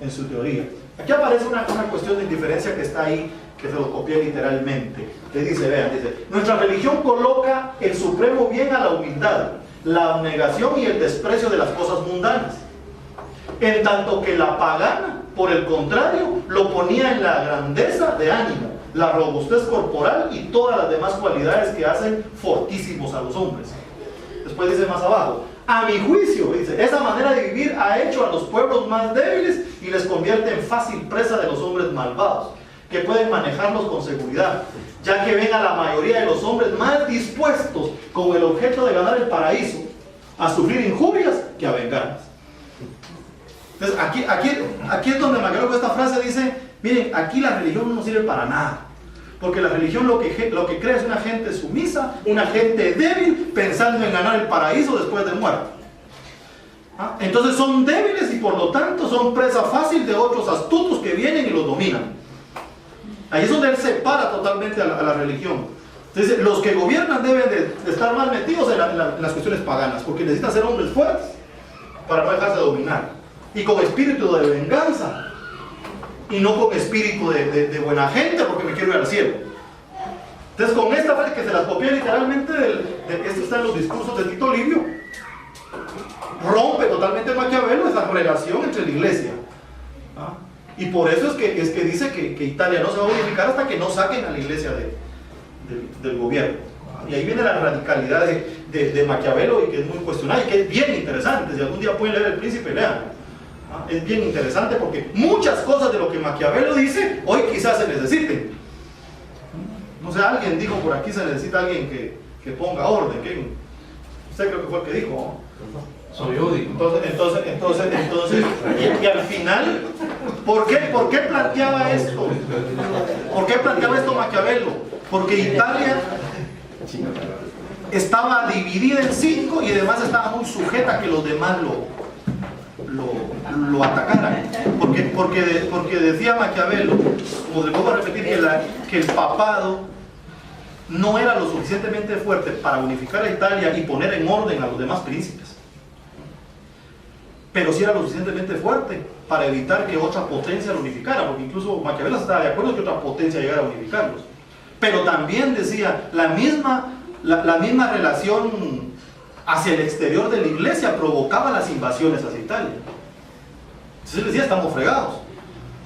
A: en su teoría. Aquí aparece una cuestión de indiferencia que está ahí, que se lo copié literalmente. Le dice, vean, dice: nuestra religión coloca el supremo bien a la humildad, la abnegación y el desprecio de las cosas mundanas, en tanto que la pagana, por el contrario, lo ponía en la grandeza de ánimo, la robustez corporal y todas las demás cualidades que hacen fortísimos a los hombres. Después dice más abajo: a mi juicio, dice, esa manera de vivir ha hecho a los pueblos más débiles y les convierte en fácil presa de los hombres malvados, que pueden manejarlos con seguridad, ya que ven a la mayoría de los hombres más dispuestos, con el objeto de ganar el paraíso, a sufrir injurias que a vengarlas. Entonces aquí es donde Maquiavelo con esta frase dice: miren, aquí la religión no sirve para nada, porque la religión lo que crea es una gente sumisa, una gente débil, pensando en ganar el paraíso después de muerto. Entonces son débiles y por lo tanto son presa fácil de otros astutos que vienen y los dominan. Ahí es donde él separa totalmente a la religión. Entonces los que gobiernan deben de estar más metidos en las cuestiones paganas, porque necesitan ser hombres fuertes para no dejarse dominar, y con espíritu de venganza, y no con espíritu de buena gente, porque me quiero ir al cielo. Entonces, con esta frase que se las copié literalmente, esto está en los discursos de Tito Livio, rompe totalmente Maquiavelo esa relación entre la iglesia. Y por eso es que dice que Italia no se va a unificar hasta que no saquen a la iglesia del gobierno. Y ahí viene la radicalidad de Maquiavelo, y que es muy cuestionada y que es bien interesante. Si algún día pueden leer El Príncipe, lean. Es bien interesante porque muchas cosas de lo que Maquiavelo dice hoy quizás se necesiten. No sé, alguien dijo por aquí: se necesita alguien que ponga orden. Usted creo que fue el que dijo, ¿no?
C: Soy yo, digo.
A: Entonces y al final, ¿por qué planteaba esto? ¿Por qué planteaba esto Maquiavelo? Porque Italia estaba dividida en 5 y además estaba muy sujeta a que los demás lo atacaran, porque decía Maquiavelo, como le vuelvo a repetir, que el papado no era lo suficientemente fuerte para unificar a Italia y poner en orden a los demás príncipes, pero sí era lo suficientemente fuerte para evitar que otra potencia lo unificara, porque incluso Maquiavelo estaba de acuerdo que otra potencia llegara a unificarlos. Pero también decía, la misma relación hacia el exterior de la iglesia provocaba las invasiones hacia Italia. Entonces él decía, estamos fregados,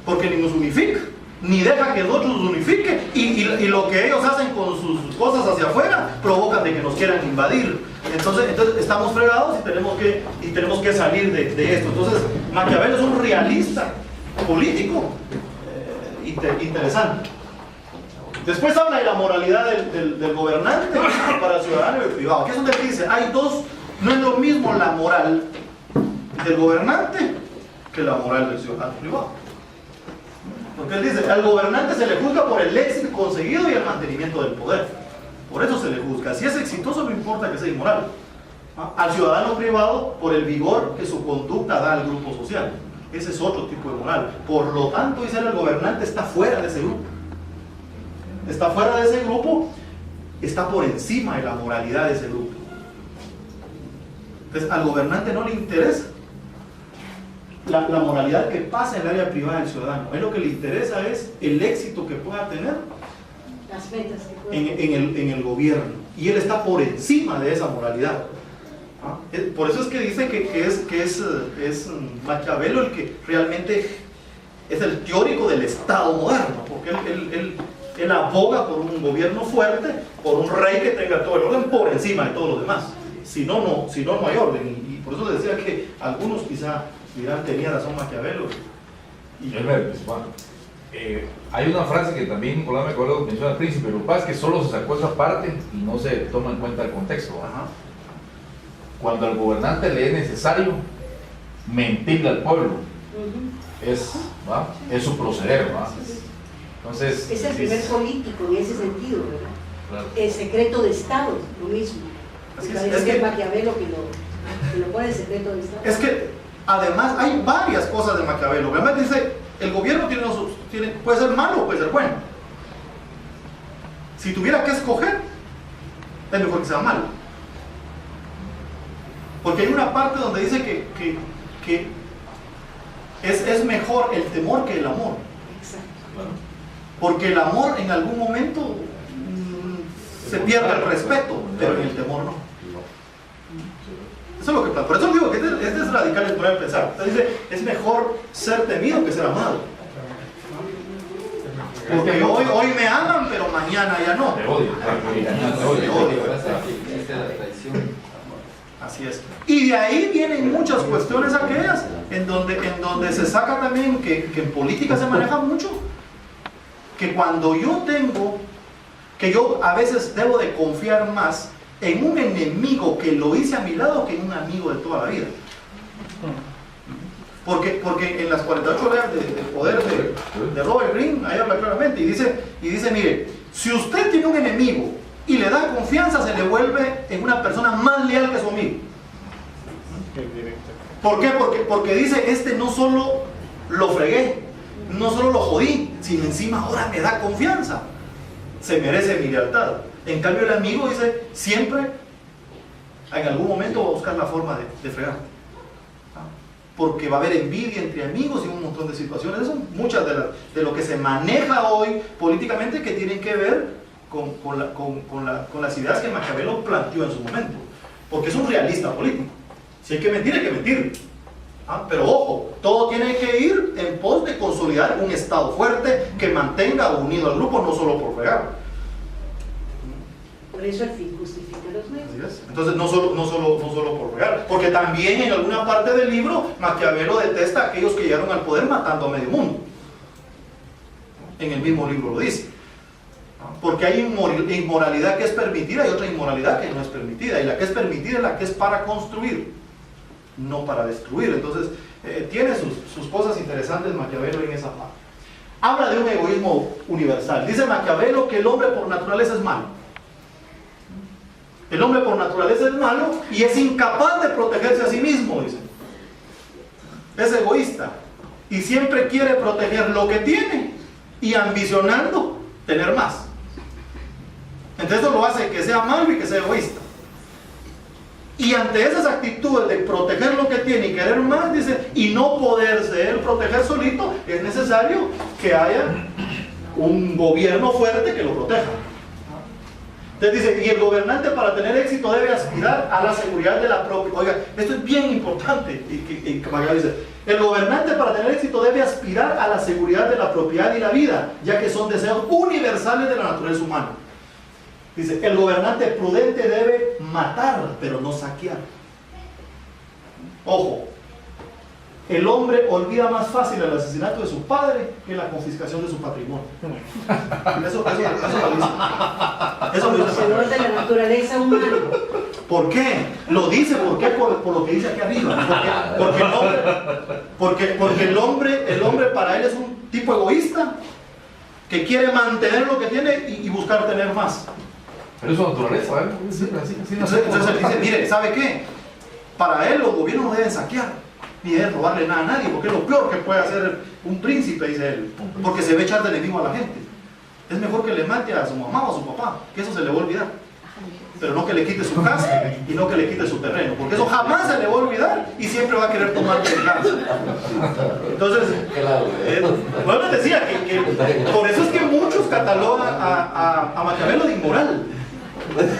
A: porque ni nos unifica, ni deja que nosotros nos unifique, y lo que ellos hacen con sus cosas hacia afuera provocan de que nos quieran invadir. Entonces estamos fregados y tenemos que salir de esto. Entonces Maquiavelo es un realista político interesante. Después habla de la moralidad del gobernante para el ciudadano y el privado. Aquí es donde dice, hay dos, no es lo mismo la moral del gobernante que la moral del ciudadano privado. Porque él dice, al gobernante se le juzga por el éxito conseguido y el mantenimiento del poder. Por eso se le juzga. Si es exitoso, no importa que sea inmoral. Al ciudadano privado, por el vigor que su conducta da al grupo social. Ese es otro tipo de moral. Por lo tanto, dice el gobernante está fuera de ese grupo. Está fuera de ese grupo, está por encima de la moralidad de ese grupo. Entonces, al gobernante no le interesa la moralidad que pasa en el área privada del ciudadano. A él lo que le interesa es el éxito que pueda tener
D: las metas que
A: en el gobierno. Y él está por encima de esa moralidad. Por eso es que dice que es Maquiavelo el que realmente es el teórico del Estado moderno, porque él aboga por un gobierno fuerte, por un rey que tenga todo el orden por encima de todos los demás. Si no hay orden. Y por eso decía que algunos quizá dirán, tenía razón Maquiavelo.
C: Hay una frase que también Nicolás Maquiavelo menciona al príncipe, lo que pasa es que solo se sacó esa parte y no se toma en cuenta el contexto. Cuando al gobernante le es necesario mentirle al pueblo, es su proceder. Entonces,
D: es el primer político en ese sentido, ¿verdad?
C: Claro.
D: El secreto de Estado, lo mismo.
A: Es que
D: Maquiavelo que lo pone el secreto de Estado.
A: Es que además hay varias cosas de Maquiavelo. Realmente dice, el gobierno puede ser malo o puede ser bueno. Si tuviera que escoger, es mejor que sea malo. Porque hay una parte donde dice que es mejor el temor que el amor.
D: Exacto.
C: Claro.
A: Porque el amor en algún momento se pierde el respeto, pero en el temor no. Eso es lo que pasa. Por eso digo que este es radical el modo de pensar. Entonces dice, es mejor ser temido que ser amado. Porque hoy me aman, pero mañana ya no.
C: Te odio.
A: Te odio. Así es. Y de ahí vienen muchas cuestiones aquellas en donde se saca también que en política se maneja mucho, que cuando yo a veces debo de confiar más en un enemigo que lo hice a mi lado que en un amigo de toda la vida. Porque en las 48 horas del poder de Robert Greene, ahí habla claramente y dice, mire, si usted tiene un enemigo y le da confianza, se le vuelve en una persona más leal que su amigo. ¿Por qué? Porque dice, no solo lo fregué, no solo lo jodí, sino encima ahora me da confianza, se merece mi lealtad. En cambio el amigo dice, siempre en algún momento va a buscar la forma de fregar, porque va a haber envidia entre amigos y un montón de situaciones. Eso son muchas de lo que se maneja hoy políticamente, que tienen que ver con las ideas que Maquiavelo planteó en su momento, porque es un realista político. Si hay que mentir, hay que mentir. Pero ojo, todo tiene que ir en pos de consolidar un Estado fuerte que mantenga unido al grupo, no solo por fregar.
D: Por eso el fin justifica los medios.
A: Entonces no solo por fregar, porque también en alguna parte del libro Maquiavelo detesta a aquellos que llegaron al poder matando a medio mundo. En el mismo libro lo dice. Porque hay inmoralidad que es permitida y otra inmoralidad que no es permitida, y la que es permitida es la que es para construir, no para destruir. Entonces tiene sus cosas interesantes Maquiavelo en esa parte. Habla de un egoísmo universal. Dice Maquiavelo que el hombre por naturaleza es malo. El hombre por naturaleza es malo y es incapaz de protegerse a sí mismo, dice. Es egoísta y siempre quiere proteger lo que tiene y ambicionando tener más. Entonces eso lo hace que sea malo y que sea egoísta. Y ante esas actitudes de proteger lo que tiene y querer más, dice, y no poderse él proteger solito, es necesario que haya un gobierno fuerte que lo proteja. Entonces dice, y el gobernante para tener éxito debe aspirar a la seguridad de la propia. Oiga, esto es bien importante. Y Maquiavelo dice, el gobernante para tener éxito debe aspirar a la seguridad de la propiedad y la vida, ya que son deseos universales de la naturaleza humana. Dice, el gobernante prudente debe matar, pero no saquear. Ojo, el hombre olvida más fácil el asesinato de su padre que la confiscación de su patrimonio. Eso lo dice. Eso lo dice.
D: Conocedor de la naturaleza humana.
A: ¿Por qué? Lo dice, ¿por qué? Por lo que dice aquí arriba. Porque el hombre para él es un tipo egoísta que quiere mantener lo que tiene y buscar tener más.
C: Pero es su naturaleza, ¿eh?
A: Entonces él dice, mire, ¿sabe qué? Para él los gobiernos no deben saquear, ni deben robarle nada a nadie, porque es lo peor que puede hacer un príncipe, dice él, porque se ve echar de enemigo a la gente. Es mejor que le mate a su mamá o a su papá, que eso se le va a olvidar. Pero no que le quite su casa y no que le quite su terreno, porque eso jamás se le va a olvidar y siempre va a querer tomar venganza. Entonces, bueno, decía que por eso es que muchos catalogan a Maquiavelo de inmoral.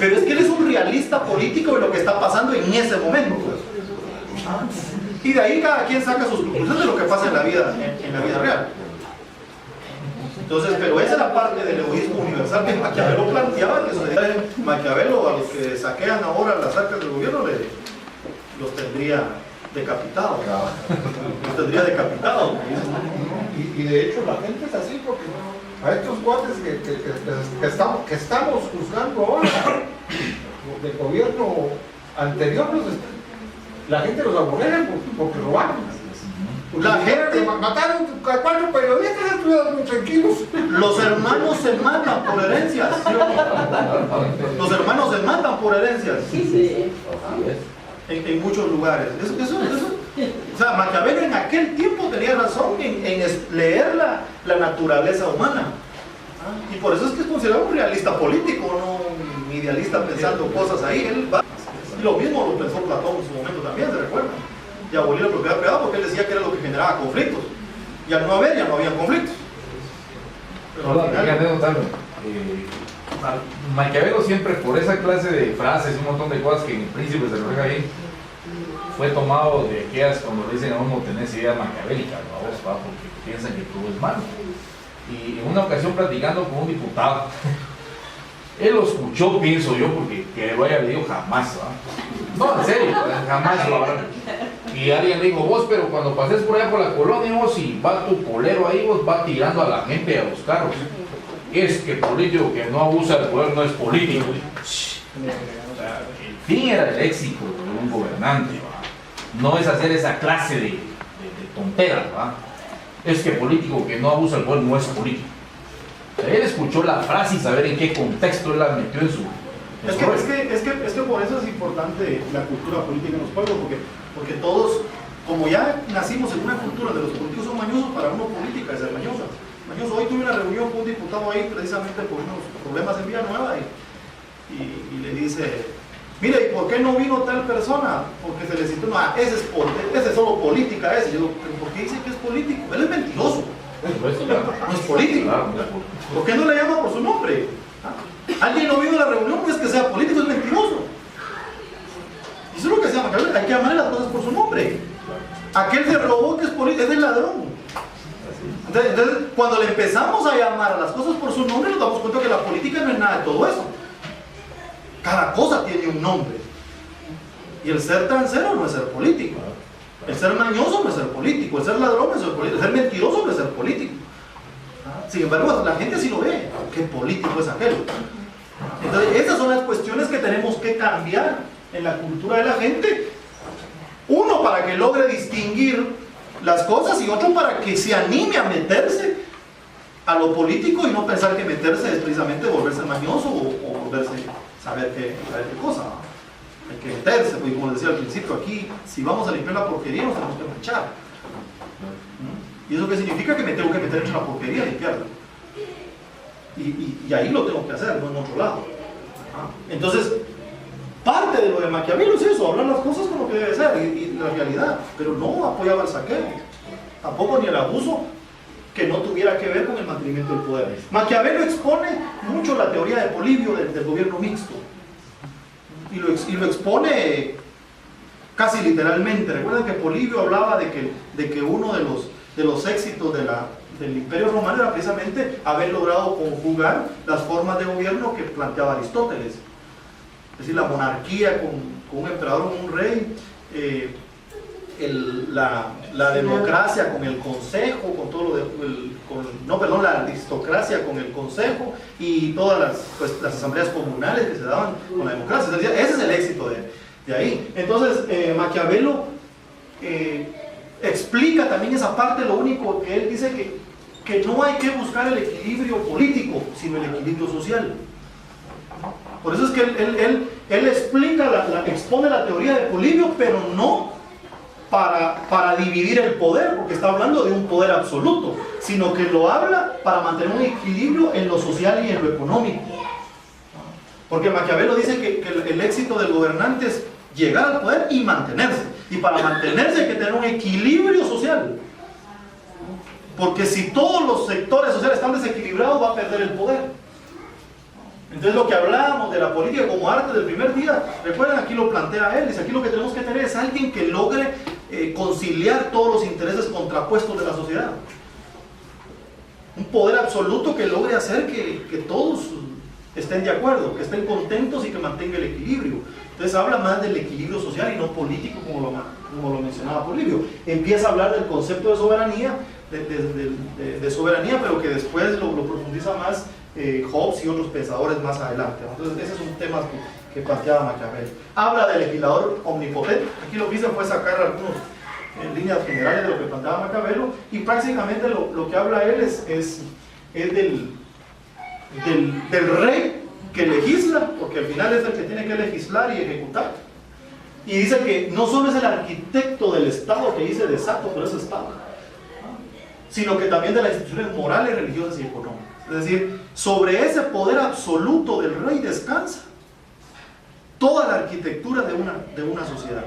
A: Pero es que él es un realista político de lo que está pasando en ese momento. Y de ahí cada quien saca sus conclusiones de lo que pasa en la vida real. Entonces, pero esa es la parte del egoísmo universal que Maquiavelo planteaba, que sucedía en Maquiavelo. A los que saquean ahora las arcas del gobierno los tendría decapitados. Los tendría decapitados.
B: Y de hecho la gente es así porque a estos cuates que estamos juzgando ahora del gobierno anterior, la gente los aborrece porque robaron.
A: La gente
B: mataron a 4 periodistas, estuvieron muy tranquilos.
A: Los hermanos se matan por herencias. ¿Sí o no? Los hermanos se matan por herencias.
D: Sí.
A: En muchos lugares. O sea, Maquiavelo en aquel tiempo tenía razón en leer la naturaleza humana. Y por eso es que es considerado un realista político, no un idealista pensando cosas ahí. Y lo mismo lo pensó Platón en su momento también, ¿se recuerdan? Y abolir la propiedad privada porque él decía que era lo que generaba conflictos. Y al no haber, ya no había conflictos. Pero al final,
C: Maquiavelo siempre, por esa clase de frases y un montón de cosas que en el Príncipe se refleja ahí, fue tomado de aquellas cuando le dicen a uno tenés idea maquiavélica, ¿no? Porque piensan que todo es malo. Y en una ocasión platicando con un diputado, él lo escuchó, pienso yo, porque que lo haya leído jamás, ¿va? No, en serio, jamás lo habrá. Y alguien le dijo, vos, pero cuando pases por allá por la colonia, vos, y va tu polero ahí, vos va tirando a la gente y a los carros. Es que político que no abusa del poder no es político. O sea, el fin era el éxito de un gobernante, ¿va? No es hacer esa clase de tonteras, ¿va? Es que político que no abusa del poder no es político. O sea, él escuchó la frase y saber en qué contexto él la metió en su...
A: Es que por eso es importante la cultura política en los pueblos, porque todos, como ya nacimos en una cultura donde los políticos son mañosos, para uno política es ser mañosa. Hoy tuve una reunión con un diputado ahí precisamente por unos problemas en Villanueva y le dice, mire, ¿y por qué no vino tal persona? Porque se le citó, no, ese es solo política ese. Yo digo, ¿pero por qué dice que es político? Él es mentiroso. No es político. ¿Por qué no le llama por su nombre? Alguien no vino a la reunión, no es que sea político, es mentiroso. Eso es lo que se llama, hay que llamarle las cosas por su nombre. Aquel que robó que es político, es el ladrón. Entonces, cuando le empezamos a llamar a las cosas por su nombre, nos damos cuenta que la política no es nada de todo eso. Cada cosa tiene un nombre. Y el ser transero no es ser político. El ser mañoso no es ser político. El ser ladrón no es ser político. El ser mentiroso no es ser político. Sin embargo, la gente sí lo ve. ¿Qué político es aquel? Entonces, esas son las cuestiones que tenemos que cambiar en la cultura de la gente. Uno, para que logre distinguir las cosas, y otro para que se anime a meterse a lo político y no pensar que meterse es precisamente volverse mañoso o volverse saber qué cosa. Hay que meterse, porque como les decía al principio, aquí si vamos a limpiar la porquería nos tenemos que manchar. ¿Y eso qué significa? Que me tengo que meter en la porquería y limpiarla. Y ahí lo tengo que hacer, no en otro lado. Entonces, parte de lo de Maquiavelo es eso, hablar las cosas como que debe ser y la realidad, pero no apoyaba el saqueo, tampoco ni el abuso que no tuviera que ver con el mantenimiento del poder. Maquiavelo expone mucho la teoría de Polibio del gobierno mixto y lo expone casi literalmente. Recuerden que Polibio hablaba de que uno de los éxitos del Imperio Romano era precisamente haber logrado conjugar las formas de gobierno que planteaba Aristóteles. Es decir, la monarquía con un emperador o un rey, la democracia con el consejo, con todo la aristocracia con el consejo y todas las asambleas comunales que se daban con la democracia. Es decir, ese es el éxito de ahí. Entonces, Maquiavelo explica también esa parte. Lo único que él dice que no hay que buscar el equilibrio político, sino el equilibrio social. Por eso es que él explica, expone la teoría de Polibio, pero no para dividir el poder, porque está hablando de un poder absoluto, sino que lo habla para mantener un equilibrio en lo social y en lo económico. Porque Maquiavelo dice que el éxito del gobernante es llegar al poder y mantenerse. Y para mantenerse hay que tener un equilibrio social. Porque si todos los sectores sociales están desequilibrados, va a perder el poder. Entonces lo que hablábamos de la política como arte del primer día, recuerden, aquí lo plantea él, dice aquí lo que tenemos que tener es alguien que logre conciliar todos los intereses contrapuestos de la sociedad. Un poder absoluto que logre hacer que todos estén de acuerdo, que estén contentos y que mantenga el equilibrio. Entonces habla más del equilibrio social y no político como lo mencionaba Polibio. Empieza a hablar del concepto de soberanía, de soberanía, pero que después lo profundiza más Hobbes y otros pensadores más adelante. Entonces ese es un tema que planteaba Maquiavelo. Habla del legislador omnipotente. Aquí lo que hice fue sacar algunas líneas generales de lo que planteaba Maquiavelo, y prácticamente lo que habla él es del rey que legisla, porque al final es el que tiene que legislar y ejecutar. Y dice que no solo es el arquitecto del Estado, que dice desato por ese Estado, sino que también de las instituciones morales, religiosas y económicas. Es decir, sobre ese poder absoluto del rey descansa toda la arquitectura de una sociedad.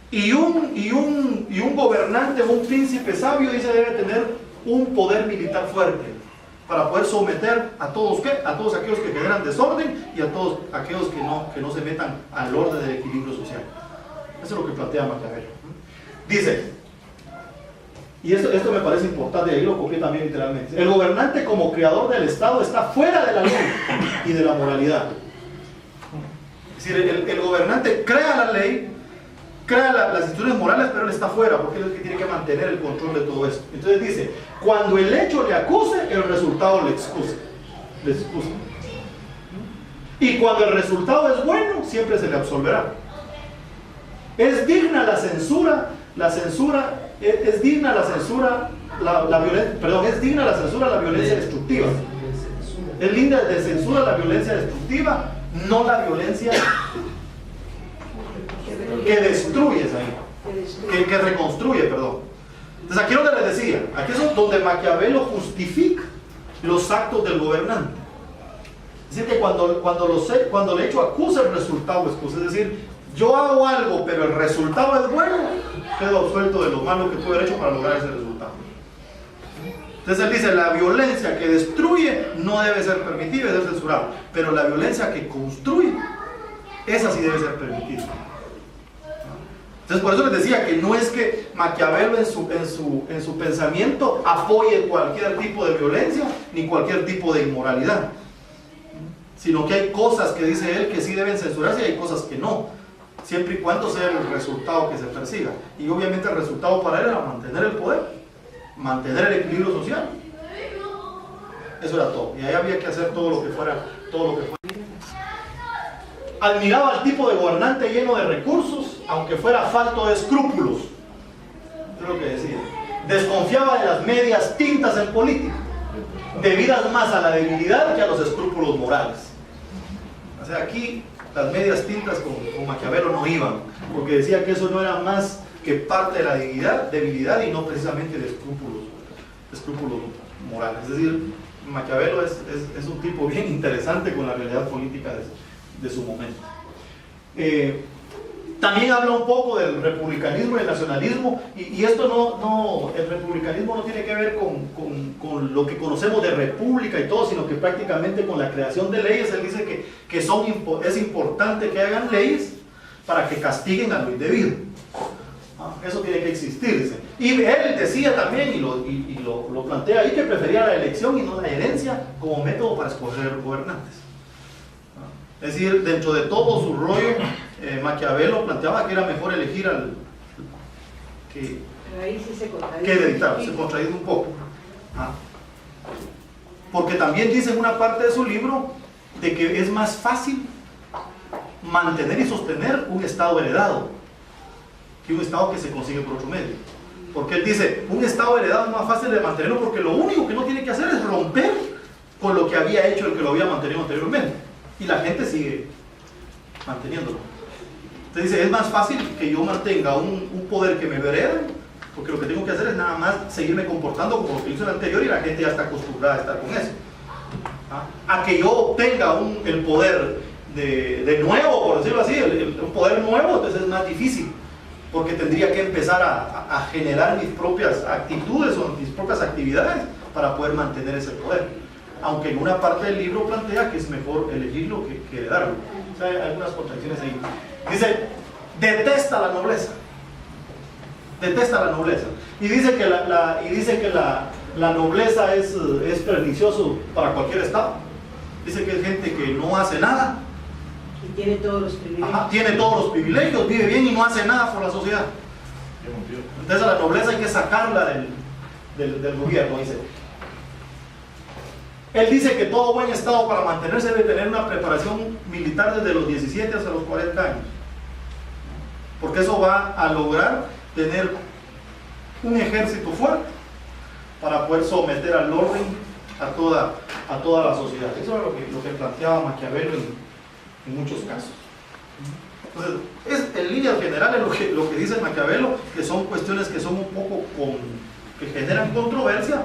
A: Y un gobernante, un príncipe sabio, dice, debe tener un poder militar fuerte para poder someter a todos aquellos que generan desorden y a todos aquellos que no se metan al orden del equilibrio social. Eso es lo que plantea Maquiavelo. Dice, y esto me parece importante, y ahí lo copié también literalmente: el gobernante como creador del Estado está fuera de la ley y de la moralidad. Es decir, el gobernante crea la ley, crea las instituciones morales, pero él está fuera, porque es el que tiene que mantener el control de todo esto. Entonces dice, cuando el hecho le acuse, el resultado le excusa. Y cuando el resultado es bueno, siempre se le absolverá. Es digna la censura, es digna la censura, es digna la censura la violencia destructiva. Es digna de censura la violencia destructiva, no la violencia que destruye, que reconstruye, perdón. Entonces aquí es donde les decía, aquí es donde Maquiavelo justifica los actos del gobernante. Es decir, que cuando el hecho acusa, el resultado excusa. Es decir, yo hago algo, pero el resultado es bueno, quedo absuelto de lo malo que pude haber hecho para lograr ese resultado. Entonces él dice, la violencia que destruye no debe ser permitida, debe ser censurada, pero la violencia que construye, esa sí debe ser permitida. Entonces por eso les decía que no es que Maquiavelo en su pensamiento apoye cualquier tipo de violencia ni cualquier tipo de inmoralidad, sino que hay cosas que dice él que sí deben censurarse y hay cosas que no, siempre y cuando sea el resultado que se persiga. Y obviamente el resultado para él era mantener el poder, mantener el equilibrio social. Eso era todo, y ahí había que hacer todo lo que fuera. Admiraba al tipo de gobernante lleno de recursos, aunque fuera falto de escrúpulos. Es lo que decía. Desconfiaba de las medias tintas en política, debidas más a la debilidad que a los escrúpulos morales. O sea, aquí las medias tintas con Maquiavelo no iban, porque decía que eso no era más que parte de la debilidad y no precisamente de escrúpulos morales. Es decir, Maquiavelo es un tipo bien interesante con la realidad política de su momento. También habla un poco del republicanismo y el nacionalismo, y esto el republicanismo no tiene que ver con lo que conocemos de república y todo, sino que prácticamente con la creación de leyes. Él dice que es importante que hagan leyes para que castiguen a lo indebido. Eso tiene que existir, dice. Y él decía también, y lo plantea ahí, que prefería la elección y no la herencia como método para escoger gobernantes. Es decir, dentro de todo su rollo, Maquiavelo planteaba que era mejor elegir
D: Pero ahí sí se contradice.
A: que hereditario, se contradice un poco. Porque también dice en una parte de su libro de que es más fácil mantener y sostener un estado heredado que un estado que se consigue por otro medio. Porque él dice, un estado heredado es más fácil de mantenerlo porque lo único que no tiene que hacer es romper con lo que había hecho el que lo había mantenido anteriormente. Y la gente sigue manteniéndolo. Entonces dice, es más fácil que yo mantenga un poder que me herede, porque lo que tengo que hacer es nada más seguirme comportando como lo que hizo el anterior y la gente ya está acostumbrada a estar con eso. A que yo obtenga el poder de nuevo, por decirlo así, un poder nuevo, entonces es más difícil, porque tendría que empezar a generar mis propias actitudes o mis propias actividades para poder mantener ese poder. Aunque en una parte del libro plantea que es mejor elegirlo que heredarlo. O sea, hay algunas contradicciones ahí. Dice, detesta la nobleza. Detesta la nobleza. Y dice que la nobleza es pernicioso para cualquier estado. Dice que es gente que no hace nada.
D: Y tiene todos los privilegios.
A: Tiene todos los privilegios, vive bien y no hace nada por la sociedad. Entonces a la nobleza hay que sacarla del gobierno, dice. Él dice que todo buen estado para mantenerse debe tener una preparación militar desde los 17 hasta los 40 años. Porque eso va a lograr tener un ejército fuerte para poder someter al orden a toda la sociedad. Eso es lo que planteaba Maquiavelo en muchos casos. Entonces, en líneas generales lo que dice Maquiavelo, que son cuestiones que son un poco que generan controversia,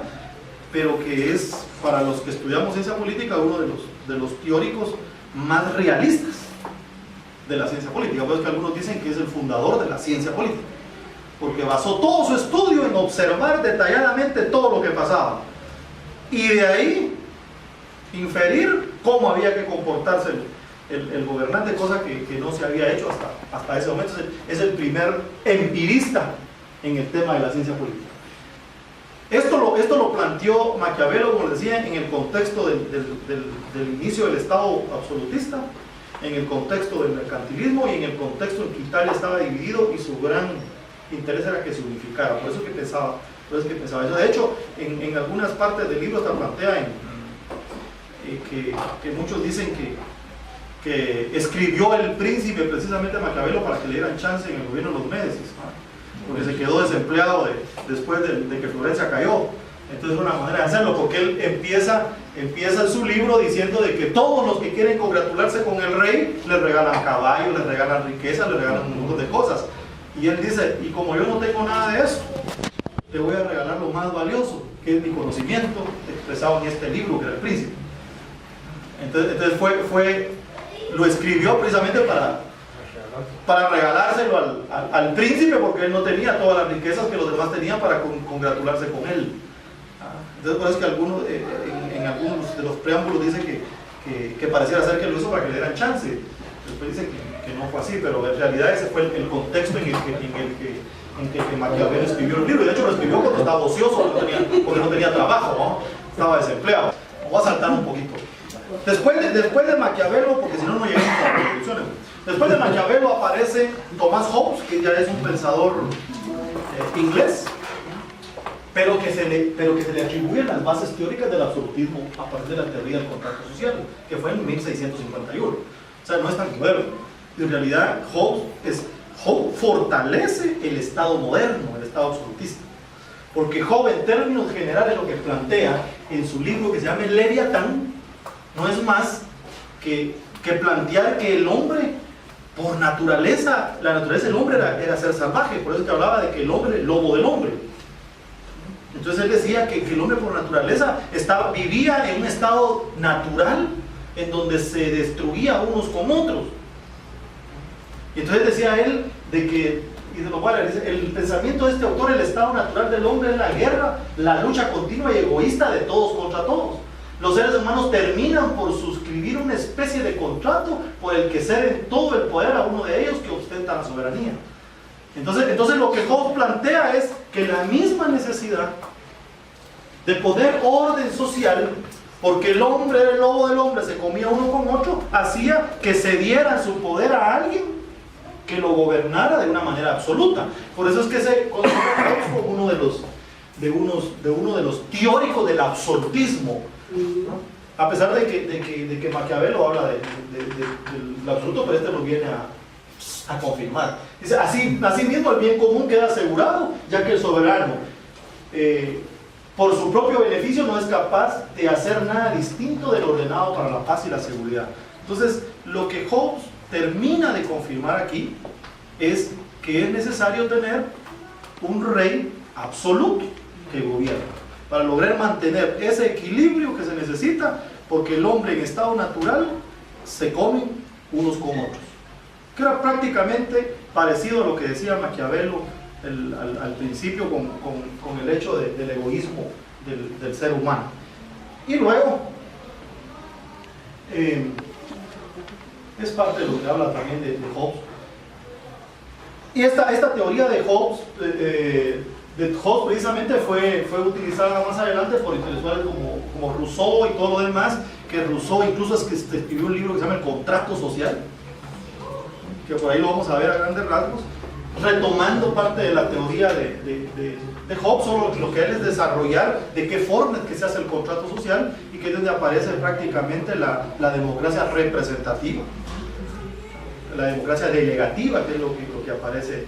A: pero que es, para los que estudiamos ciencia política, uno de los teóricos más realistas de la ciencia política. Pues que algunos dicen que es el fundador de la ciencia política, porque basó todo su estudio en observar detalladamente todo lo que pasaba, y de ahí inferir cómo había que comportarse el gobernante, cosa que no se había hecho hasta ese momento. Es el primer empirista en el tema de la ciencia política. Esto lo planteó Maquiavelo, como les decía, en el contexto del inicio del Estado absolutista, en el contexto del mercantilismo y en el contexto en que Italia estaba dividido y su gran interés era que se unificara. Por eso que pensaba eso. De hecho, en algunas partes del libro hasta plantea que muchos dicen que escribió el príncipe precisamente Maquiavelo para que le dieran chance en el gobierno de los Médicis, porque se quedó desempleado después de que Florencia cayó. Entonces es una manera de hacerlo, porque él empieza su libro diciendo de que todos los que quieren congratularse con el rey le regalan caballos, le regalan riqueza, le regalan un montón de cosas. Y él dice, y como yo no tengo nada de eso, te voy a regalar lo más valioso, que es mi conocimiento expresado en este libro, que era el príncipe. Entonces lo escribió precisamente para regalárselo al príncipe, porque él no tenía todas las riquezas que los demás tenían para congratularse con él. Entonces por eso es que en algunos de los preámbulos dice que pareciera ser que lo hizo para que le dieran chance. Después dice que no fue así, pero en realidad ese fue el contexto en el que Maquiavelo escribió el libro. Y de hecho lo escribió cuando estaba ocioso, porque no tenía trabajo, ¿no? Estaba desempleado. Voy a saltar un poquito. Después de Maquiavelo, porque si no, no llegamos a las conclusiones. Después de Maquiavelo aparece Thomas Hobbes, que ya es un pensador inglés, pero que se le atribuyen las bases teóricas del absolutismo a partir de la teoría del contrato social, que fue en 1651. O sea, no es tan moderno. En realidad, Hobbes fortalece el Estado moderno, el Estado absolutista. Porque Hobbes, en términos generales, lo que plantea en su libro que se llama El Leviatán, no es más que plantear que el hombre, por naturaleza, la naturaleza del hombre era ser salvaje. Por eso que hablaba de que el hombre, lobo del hombre. Entonces él decía que el hombre por naturaleza vivía en un estado natural en donde se destruía unos con otros. Y entonces decía él de que, y de lo cual el pensamiento de este autor, el estado natural del hombre es la guerra, la lucha continua y egoísta de todos contra todos. Los seres humanos terminan por suscribir una especie de contrato por el que ceden todo el poder a uno de ellos que ostenta la soberanía. Entonces lo que Hobbes plantea es que la misma necesidad de poder orden social, porque el hombre, el lobo del hombre se comía uno con otro, hacía que cedieran su poder a alguien que lo gobernara de una manera absoluta. Por eso es que se considera Hobbes como uno de los teóricos del absolutismo, ¿no? A pesar de que Maquiavelo habla del absoluto, pero este lo viene a confirmar. Dice, así mismo el bien común queda asegurado, ya que el soberano, por su propio beneficio, no es capaz de hacer nada distinto de lo ordenado para la paz y la seguridad. Entonces, lo que Hobbes termina de confirmar aquí es que es necesario tener un rey absoluto que gobierna para lograr mantener ese equilibrio que se necesita, porque el hombre en estado natural se come unos con otros, que era prácticamente parecido a lo que decía Maquiavelo al principio con el hecho del egoísmo del ser humano. Y luego es parte de lo que habla también de Hobbes. Y esta teoría de Hobbes precisamente fue utilizada más adelante por intelectuales como Rousseau y todo lo demás, que Rousseau incluso es que escribió un libro que se llama El Contrato Social, que por ahí lo vamos a ver a grandes rasgos, retomando parte de la teoría de Hobbes, solo lo que él es desarrollar de qué forma es que se hace el contrato social, y que es donde aparece prácticamente la democracia representativa, la democracia delegativa, que es lo que aparece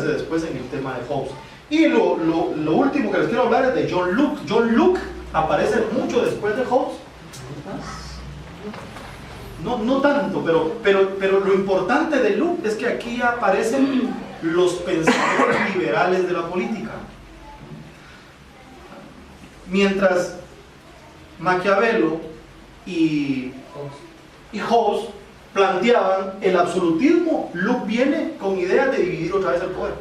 A: después en el tema de Hobbes. Y lo último que les quiero hablar es de John Locke. John Locke aparece mucho después de Hobbes. No tanto, pero lo importante de Locke es que aquí aparecen los pensadores liberales de la política. Mientras Maquiavelo y Hobbes planteaban el absolutismo, Locke viene con ideas de dividir otra vez el poder.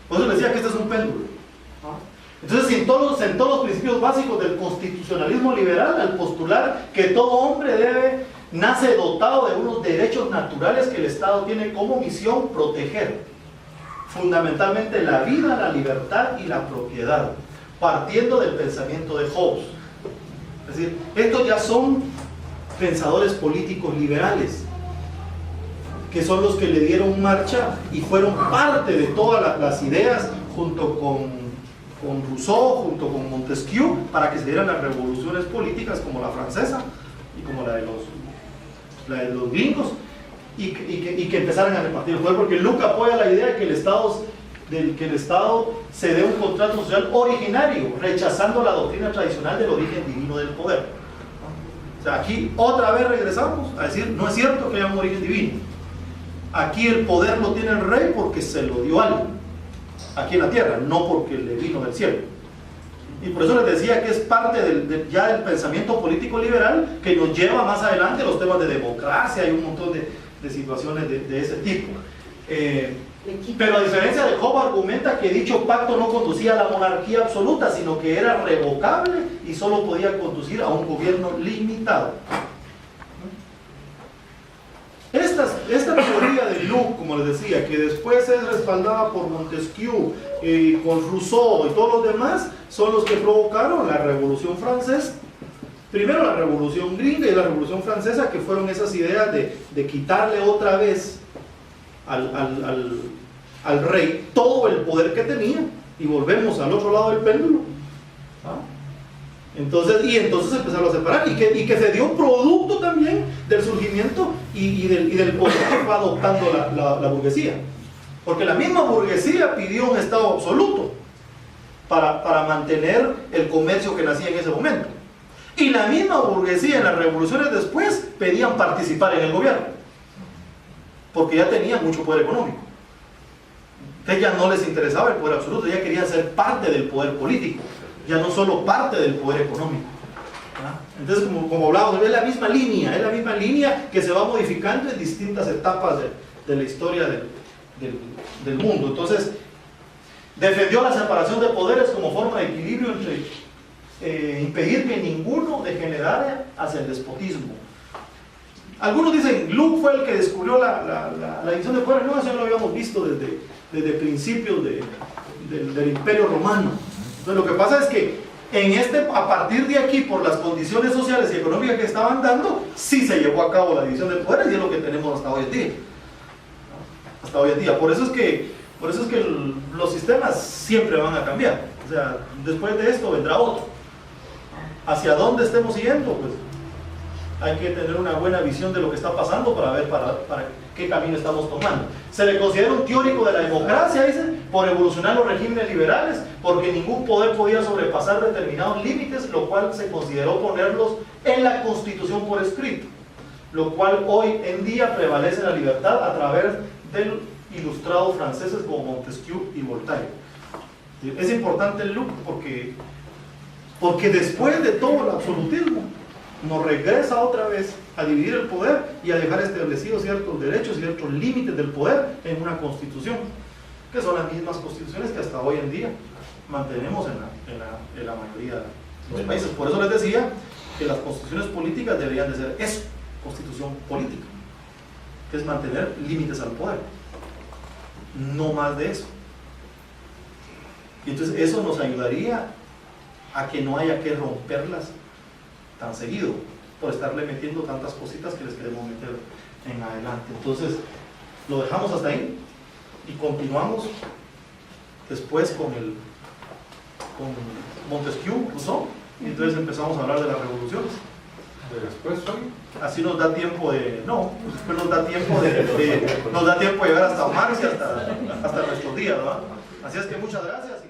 A: Por eso les decía que este es un péndulo. Entonces, en todos los principios básicos del constitucionalismo liberal, al postular que todo hombre nace dotado de unos derechos naturales que el Estado tiene como misión proteger, fundamentalmente la vida, la libertad y la propiedad, partiendo del pensamiento de Hobbes. Es decir, estos ya son pensadores políticos liberales, que son los que le dieron marcha y fueron parte de todas las ideas, junto con Rousseau, junto con Montesquieu, para que se dieran las revoluciones políticas como la francesa y como la de los gringos, y que empezaran a repartir el poder, porque Locke apoya la idea de que el Estado se dé un contrato social originario, rechazando la doctrina tradicional del origen divino del poder. O sea, aquí otra vez regresamos a decir, no es cierto que haya un origen divino. Aquí el poder lo tiene el rey porque se lo dio alguien aquí en la tierra, no porque le vino del cielo. Y por eso les decía que es parte ya del pensamiento político liberal, que nos lleva más adelante a los temas de democracia y un montón de situaciones de ese tipo. Pero a diferencia de Hobbes, argumenta que dicho pacto no conducía a la monarquía absoluta, sino que era revocable y solo podía conducir a un gobierno limitado. Esta teoría de Locke, como les decía, que después es respaldada por Montesquieu, con Rousseau y todos los demás, son los que provocaron la Revolución Francesa. Primero la Revolución Gringa y la Revolución Francesa, que fueron esas ideas de quitarle otra vez al rey todo el poder que tenía, y volvemos al otro lado del péndulo. Entonces empezaron a separar, y que se dio producto también del surgimiento y del poder que fue adoptando la burguesía, porque la misma burguesía pidió un Estado absoluto para mantener el comercio que nacía en ese momento, y la misma burguesía en las revoluciones después pedían participar en el gobierno porque ya tenía mucho poder económico. Entonces ya no les interesaba el poder absoluto, ya querían ser parte del poder político, ya no solo parte del poder económico. Entonces, como hablábamos, es la misma línea que se va modificando en distintas etapas de la historia del mundo. Entonces, defendió la separación de poderes como forma de equilibrio entre impedir que ninguno degenerara hacia el despotismo. Algunos dicen, Luke fue el que descubrió la división de poderes. No, eso ya lo habíamos visto desde principios del Imperio Romano. Entonces, lo que pasa es que a partir de aquí, por las condiciones sociales y económicas que estaban dando, sí se llevó a cabo la división de poderes y es lo que tenemos hasta hoy en día. Hasta hoy en día. Por eso es que los sistemas siempre van a cambiar. O sea, después de esto vendrá otro. ¿Hacia dónde estemos yendo? Pues hay que tener una buena visión de lo que está pasando para ver para qué camino estamos tomando. Se le considera un teórico de la democracia, dice, por evolucionar los regímenes liberales, porque ningún poder podía sobrepasar determinados límites, lo cual se consideró ponerlos en la Constitución por escrito, lo cual hoy en día prevalece la libertad a través del ilustrados franceses como Montesquieu y Voltaire. Es importante el Luke porque después de todo el absolutismo nos regresa otra vez a dividir el poder y a dejar establecidos ciertos derechos y ciertos límites del poder en una constitución, que son las mismas constituciones que hasta hoy en día mantenemos en la mayoría de los países. Por eso les decía que las constituciones políticas deberían de ser eso, constitución política, que es mantener límites al poder, no más de eso. Y entonces eso nos ayudaría a que no haya que romperlas tan seguido, por estarle metiendo tantas cositas que les queremos meter en adelante. Entonces, lo dejamos hasta ahí y continuamos después con Montesquieu, Rousseau, y entonces empezamos a hablar de las revoluciones.
B: Después hoy.
A: Así nos da tiempo después nos da tiempo de llegar hasta Marx y hasta nuestros días, ¿verdad? Así es que muchas gracias.